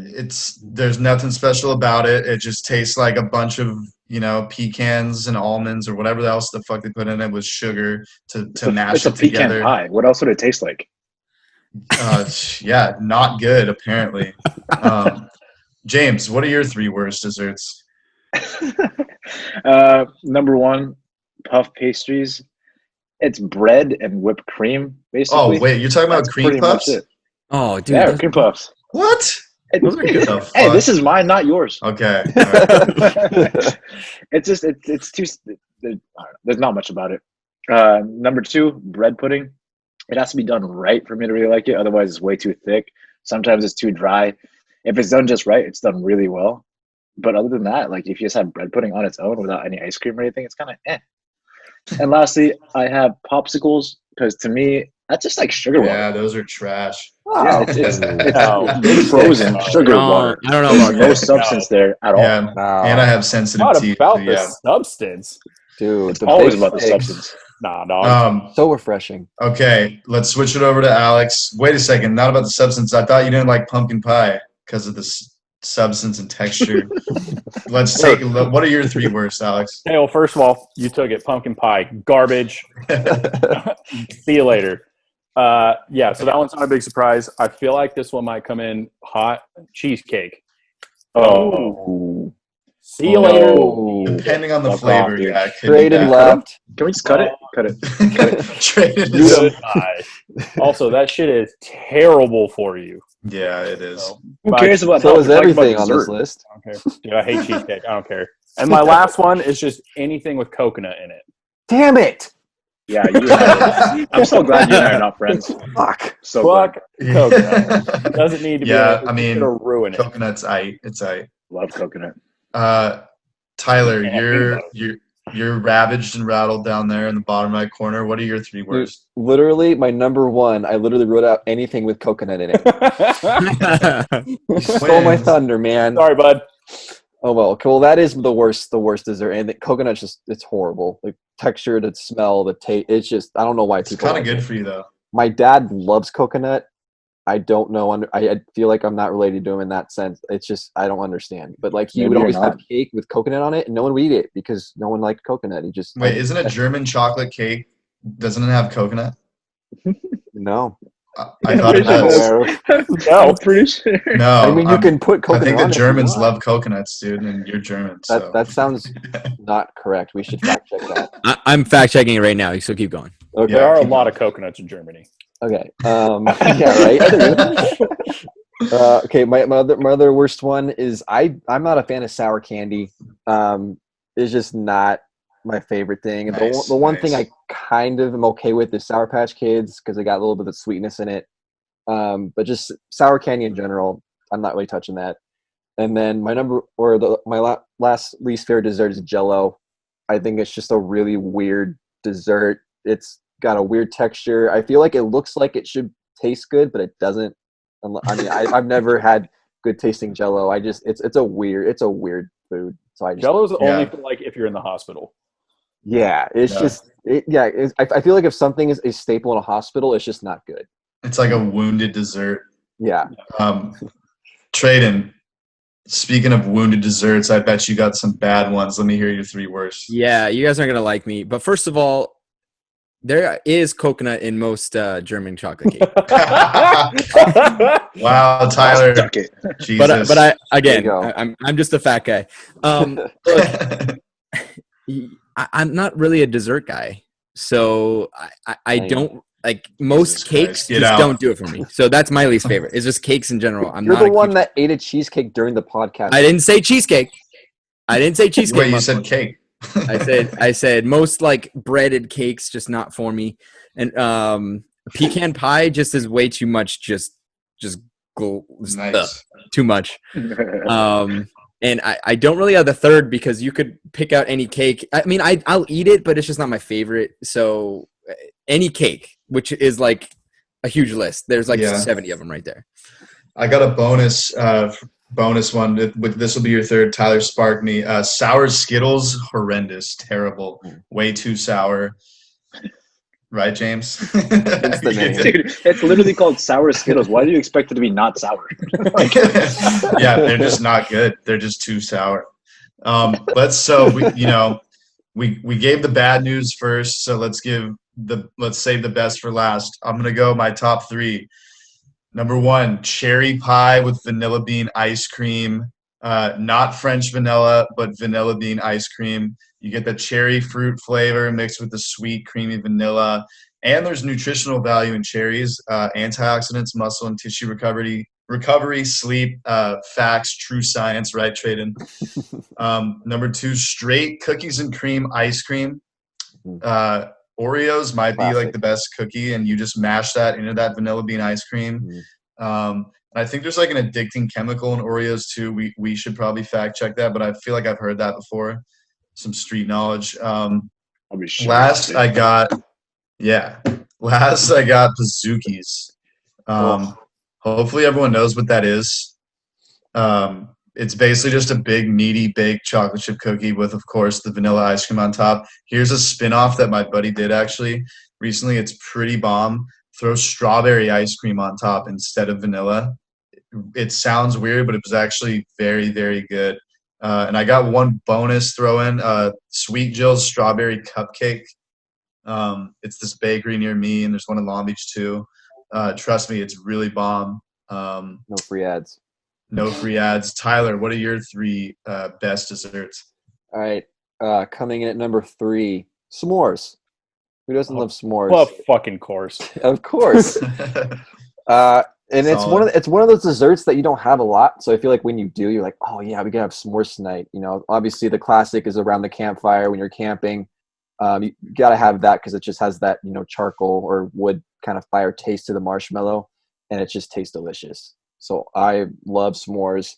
There's nothing special about it. It just tastes like a bunch of, you know, pecans and almonds or whatever else the fuck they put in it with sugar to mash It's a it pecan together. pie. What else would it taste like? Yeah, not good apparently. James, what are your 3 worst desserts? Number 1, puff pastries. It's bread and whipped cream, basically. Oh wait, you're talking about That's cream pretty much puffs? it. Oh, dude. Yeah, that's- cream puffs. What? Those are good. The Hey, fuck? this is mine, not yours. Okay. All right. It's just it's too. I don't know, there's not much about it. Number 2, bread pudding. It has to be done right for me to really like it. Otherwise, it's way too thick. Sometimes it's too dry. If it's done just right, it's done really well. But other than that, like if you just have bread pudding on its own without any ice cream or anything, it's kind of eh. And lastly, I have popsicles because to me, that's just like sugar water. Yeah, those are trash. Yeah, it's No. frozen sugar water. I don't know There's about no that. substance there at all. Yeah, No. and I have sensitive Not teeth. about so the yeah. substance. Dude, It's the always big about the steaks, substance. Nah, dog. so refreshing. Okay, let's switch it over to Alex. Wait a second, not about the substance. I thought you didn't like pumpkin pie because of the substance and texture. let's take a look. What are your 3 worst, Alex? Hey, well, first of all, you took it. Pumpkin pie, garbage. See you later. Yeah, so that one's not a big surprise. I feel like this one might come in hot. Cheesecake. Oh. See you later. Depending on the Fuck flavor, off, dude. yeah. Straight and left. Can we just cut it? Cut it. Traded Good pie. Also, that shit is terrible for you. Yeah, it is. So, Who cares about So health? is We're talking about everything on this dessert. list. I don't care. Dude, I hate cheesecake. I don't care. And my last one is just anything with coconut in it. Damn it! Yeah, you and I. I'm so glad you and I are not friends. Fuck. So Fuck glad. coconut. Doesn't need to Yeah, be. I mean, it'll ruin it. Coconut's it's Love coconut. Tyler, Yeah, you're ravaged and rattled down there in the bottom right corner. What are your 3 worst? Literally, my number one. I literally wrote out anything with coconut in it. You stole my Wins. thunder, man. Sorry, bud. Oh well. Okay, well, that is the worst dessert, and the coconut's just—it's horrible. The texture, the smell, the taste. It's just I don't know why It's people. kind of like good it. for you though. My dad loves coconut. I don't know. I feel like I'm not related to him in that sense. It's just I don't understand. But like he Maybe would you're always have not. cake with coconut on it, and no one would eat it because no one liked coconut. He just Wait, isn't it German chocolate cake? Doesn't it have coconut? no. I thought it Yeah, does. Aware. No. I'm pretty sure. No, I mean, you can put I coconut think on the it if you Germans want. love coconuts, dude, and you're German. So That sounds not correct. We should fact check that. I'm fact checking it right now, so keep going. Okay. There are a keep lot going. of coconuts in Germany. Okay. Yeah. Right. Okay. My other worst one is I'm not a fan of sour candy. It's just not my favorite thing. And Nice, the one thing nice. I kind of am okay with is Sour Patch Kids because they got a little bit of sweetness in it. But just sour candy in general, I'm not really touching that. And then my last least favorite dessert is Jell-O. I think it's just a really weird dessert. It's got a weird texture. I feel like it looks like it should taste good, but it doesn't. I mean, I've never had good tasting Jell-O. It's a weird food. So I just Jello's only Yeah. for like if you're in the hospital. yeah, it's Yeah. just I feel like if something is a staple in a hospital, it's just not good. it's like a wounded dessert. Yeah. Traden, speaking of wounded desserts, I bet you got some bad ones. Let me hear your 3 worst. Yeah, you guys aren't gonna like me, but first of all, there is coconut in most German chocolate cake. Wow, Tyler. Suck it. Jesus. but I again, There you go. I'm just a fat guy. Look, I'm not really a dessert guy, so I Dang. don't like most Jesus cakes. Christ, get Just out. don't do it for me. So that's my least favorite. It's just cakes in general. I'm You're not the a one huge- that ate a cheesecake during the podcast. I didn't say cheesecake. I didn't say cheesecake. Wait, you motherfucker. said cake. I said most like breaded cakes, just not for me. And pecan pie just is way too much. Just go Nice. too much. And I don't really have the third because you could pick out any cake. I mean, I'll eat it, but it's just not my favorite. So any cake, which is like a huge list. There's like Yeah. 70 of them right there. I got a bonus one. This will be your third. Tyler sparked me. Sour Skittles, horrendous, terrible, way too sour. Right, James? the name. Dude, it's literally called Sour Skittles. Why do you expect it to be not sour? Yeah, they're just not good. They're just too sour. We gave the bad news first, so let's save the best for last. I'm gonna go my top 3. Number 1, cherry pie with vanilla bean ice cream. Not French vanilla, but vanilla bean ice cream. You get the cherry fruit flavor mixed with the sweet, creamy vanilla. And there's nutritional value in cherries, antioxidants, muscle and tissue recovery, sleep, facts, true science, right, Traden? Number 2, straight cookies and cream ice cream. Oreos might be like Classic. the best cookie, and you just mash that into that vanilla bean ice cream. And I think there's like an addicting chemical in Oreos too. We should probably fact check that, but I feel like I've heard that before. Some street knowledge. I'll be sure. Last I got Pazookies. Hopefully everyone knows what that is. It's basically just a big, meaty, baked chocolate chip cookie with, of course, the vanilla ice cream on top. Here's a spin-off that my buddy did actually recently. It's pretty bomb. Throw strawberry ice cream on top instead of vanilla. It sounds weird, but it was actually very, very good. And I got one bonus throw in, Sweet Jill's strawberry cupcake. It's this bakery near me, and there's one in Long Beach too. Trust me, it's really bomb. No free ads. No free ads. Tyler, what are your 3 best desserts? All right. Coming in at number 3, s'mores. Who doesn't love s'mores? Well, fucking course. Of course. And it's one of those desserts that you don't have a lot. So I feel like when you do, you're like, oh yeah, we can have s'mores tonight. You know, obviously the classic is around the campfire when you're camping. You got to have that because it just has that, you know, charcoal or wood kind of fire taste to the marshmallow, and it just tastes delicious. So I love s'mores.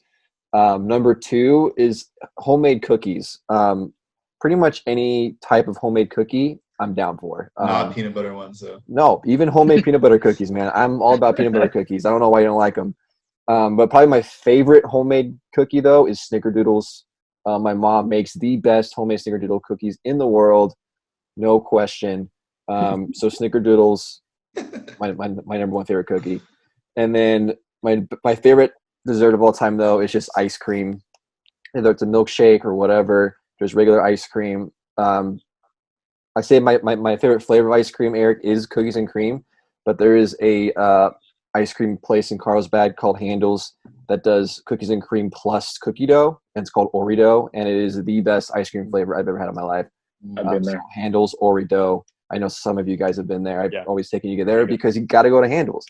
Number 2 is homemade cookies. Pretty much any type of homemade cookie I'm down for. Not peanut butter ones though. No, even homemade peanut butter cookies, man. I'm all about peanut butter cookies. I don't know why you don't like them. But probably my favorite homemade cookie though is Snickerdoodles. My mom makes the best homemade Snickerdoodle cookies in the world, no question. So Snickerdoodles, my number 1 favorite cookie. And then my favorite dessert of all time though is just ice cream. Whether it's a milkshake or whatever, just regular ice cream. I say my favorite flavor of ice cream, Eric, is cookies and cream, but there is a ice cream place in Carlsbad called Handles that does cookies and cream plus cookie dough, and it's called Oreo, and it is the best ice cream flavor I've ever had in my life. I've been there. So Handles, Oreo. I know some of you guys have been there. I've always taken you there because you got to go to Handles.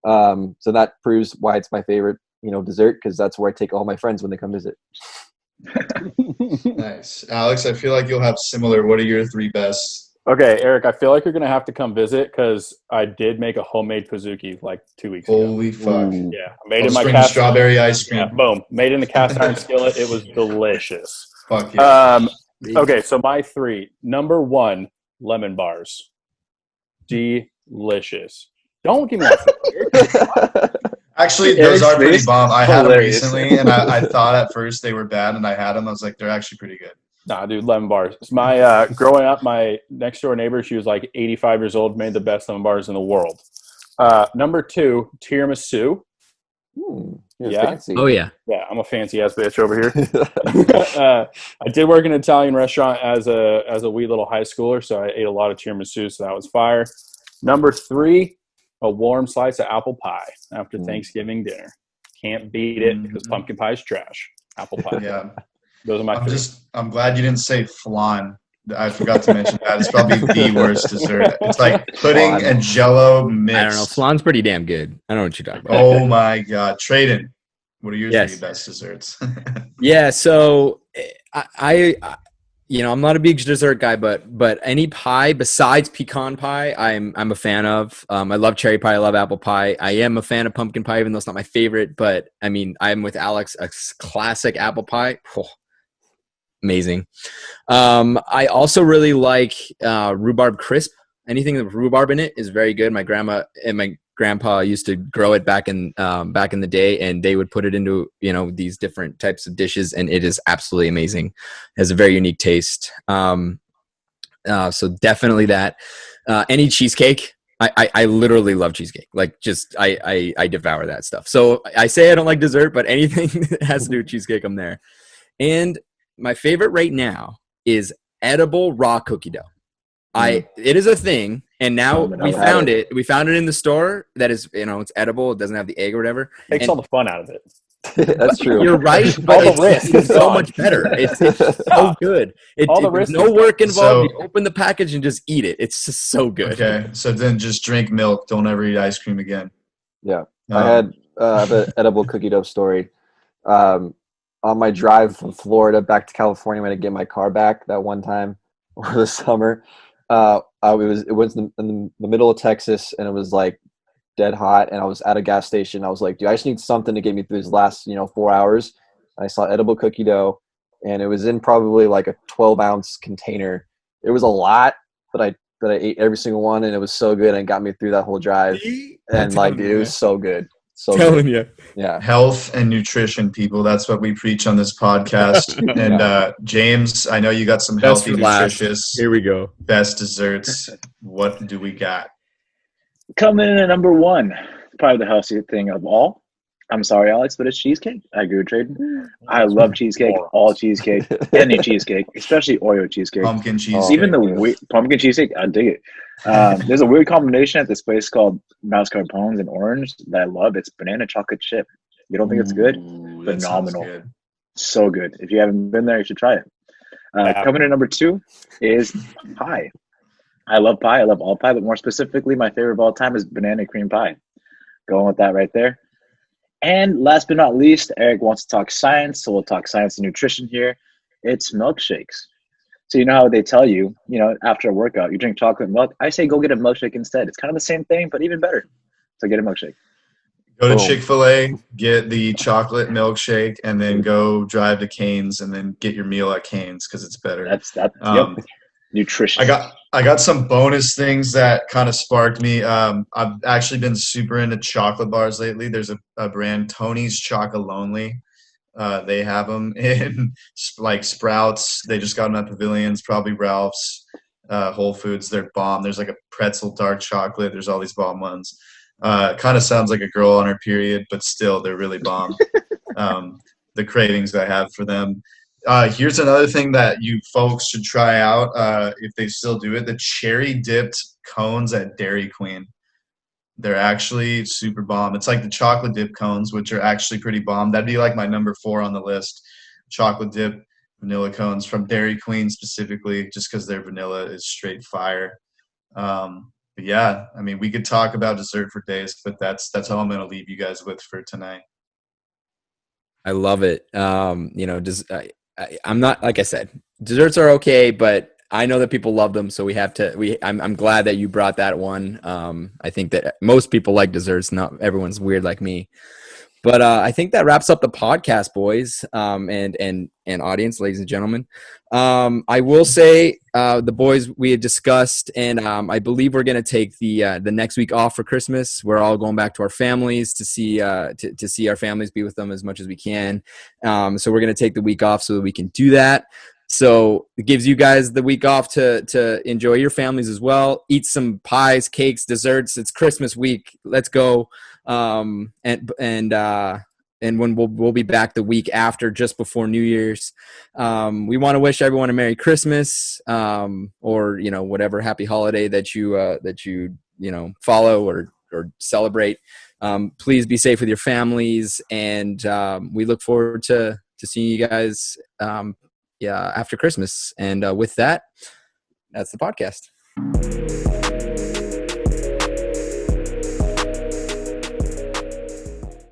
So that proves why it's my favorite, you know, dessert, because that's where I take all my friends when they come visit. Nice. Alex, I feel like you'll have similar. What are your 3 best? Okay, Eric, I feel like you're going to have to come visit because I did make a homemade Pizookie like 2 weeks ago. Holy fuck. Ooh. Yeah, I made it I'll in my spring cast strawberry ice cream. Yeah, boom. Made it in the cast iron skillet. It was delicious. Fuck yeah. Okay, so my 3. Number 1, lemon bars. Delicious. Don't give me that. Actually, those are pretty bomb. I had them hilarious. recently, and I thought at first they were bad, and I had them. I was like, they're actually pretty good. Nah, dude, lemon bars. It's my growing up, my next door neighbor, she was like 85 years old, made the best lemon bars in the world. Number 2, tiramisu. Yeah. Fancy. Oh yeah. Yeah, I'm a fancy ass bitch over here. I did work in an Italian restaurant as a wee little high schooler, so I ate a lot of tiramisu, so that was fire. Number 3, a warm slice of apple pie after Thanksgiving dinner. Can't beat it because pumpkin pie is trash. Apple pie. Yeah. Those are my 3. I'm glad you didn't say flan. I forgot to mention that. It's probably the worst dessert. It's like pudding and Jell-O mixed. I don't know. Flan's pretty damn good. I don't know what you're talking about. Oh my God. Traden, what are your 3 best desserts? Yeah, so I you know, I'm not a big dessert guy, but any pie besides pecan pie, I'm a fan of. I love cherry pie. I love apple pie. I am a fan of pumpkin pie, even though it's not my favorite. But I mean, I'm with Alex. A classic apple pie, amazing. I also really like rhubarb crisp. Anything with rhubarb in it is very good. My grandma and my grandpa used to grow it back in the day, and they would put it into, you know, these different types of dishes, and it is absolutely amazing. It has a very unique taste. So definitely that. Any cheesecake. I literally love cheesecake. Like, just I devour that stuff. So I say I don't like dessert, but anything that has to do with cheesecake, I'm there. And my favorite right now is edible raw cookie dough. It is a thing, and now we found it. We found it in the store that is, you know, it's edible. It doesn't have the egg or whatever. Takes all the fun out of it. That's true. You're right, but it's so much better. It's so good. There's no work involved. You open the package and just eat it. It's just so good. Okay, so then just drink milk. Don't ever eat ice cream again. Yeah. I had the edible cookie dough story. On my drive from Florida back to California when I get my car back that one time over the summer, it was in the middle of Texas, and it was like dead hot, and I was at a gas station. I was like, dude, I just need something to get me through these last 4 hours. And I saw edible cookie dough, and it was in probably like a 12-ounce container. It was a lot, but I ate every single one, and it was so good, and it got me through that whole drive. And like, dude, it was so good. So Telling you. Yeah. Health and nutrition, people. That's what we preach on this podcast. And James, I know you got some Best healthy, for last. nutritious, Here we go. best desserts. What do we got? Coming in at number 1, probably the healthiest thing of all, I'm sorry, Alex, but it's cheesecake. I agree with Traden. I love cheesecake, Morons. all cheesecake, any cheesecake, especially Oreo cheesecake. Pumpkin cheesecake. Even the pumpkin cheesecake, I dig it. There's a weird combination at this place called Mouse Carpones and Orange that I love. It's banana chocolate chip. You don't think it's good? Ooh, that sounds Phenomenal. good. So good. If you haven't been there, you should try it. Coming in number 2 is pie. I love pie. I love all pie, but more specifically, my favorite of all time is banana cream pie. Going with that right there. And last but not least, Eric wants to talk science, so we'll talk science and nutrition here. It's milkshakes. So you know how they tell you, after a workout, you drink chocolate milk. I say go get a milkshake instead. It's kind of the same thing, but even better. So get a milkshake. Go to Boom. Chick-fil-A, get the chocolate milkshake, and then go drive to Cane's and then get your meal at Cane's because it's better. Yep. Nutrition. I got some bonus things that kind of sparked me. I've actually been super into chocolate bars lately. There's a brand, Tony's Chocolonely. They have them in like Sprouts. They just got them at Pavilions, probably Ralph's, Whole Foods. They're bomb. There's like a pretzel dark chocolate. There's all these bomb ones. Kind of sounds like a girl on her period, but still, they're really bomb. The cravings I have for them. Here's another thing that you folks should try out if they still do it. The cherry dipped cones at Dairy Queen. They're actually super bomb. It's like the chocolate dip cones, which are actually pretty bomb. That'd be like my number 4 on the list. Chocolate dip vanilla cones from Dairy Queen specifically, just because their vanilla is straight fire. But yeah, I mean, we could talk about dessert for days, but that's all I'm going to leave you guys with for tonight. I love it. I'm not, like I said, desserts are okay, but I know that people love them, so I'm glad that you brought that one. I think that most people like desserts, not everyone's weird like me. But I think that wraps up the podcast, boys, and audience, ladies and gentlemen. I will say the boys we had discussed, and I believe we're going to take the next week off for Christmas. We're all going back to our families to see to see our families, be with them as much as we can. So we're going to take the week off so that we can do that. So it gives you guys the week off to enjoy your families as well. Eat some pies, cakes, desserts. It's Christmas week. Let's go. And when we'll be back the week after, just before New Year's. We want to wish everyone a Merry Christmas, or whatever happy holiday that you follow or celebrate. Please be safe with your families, and we look forward to seeing you guys after Christmas. And with that, that's the podcast.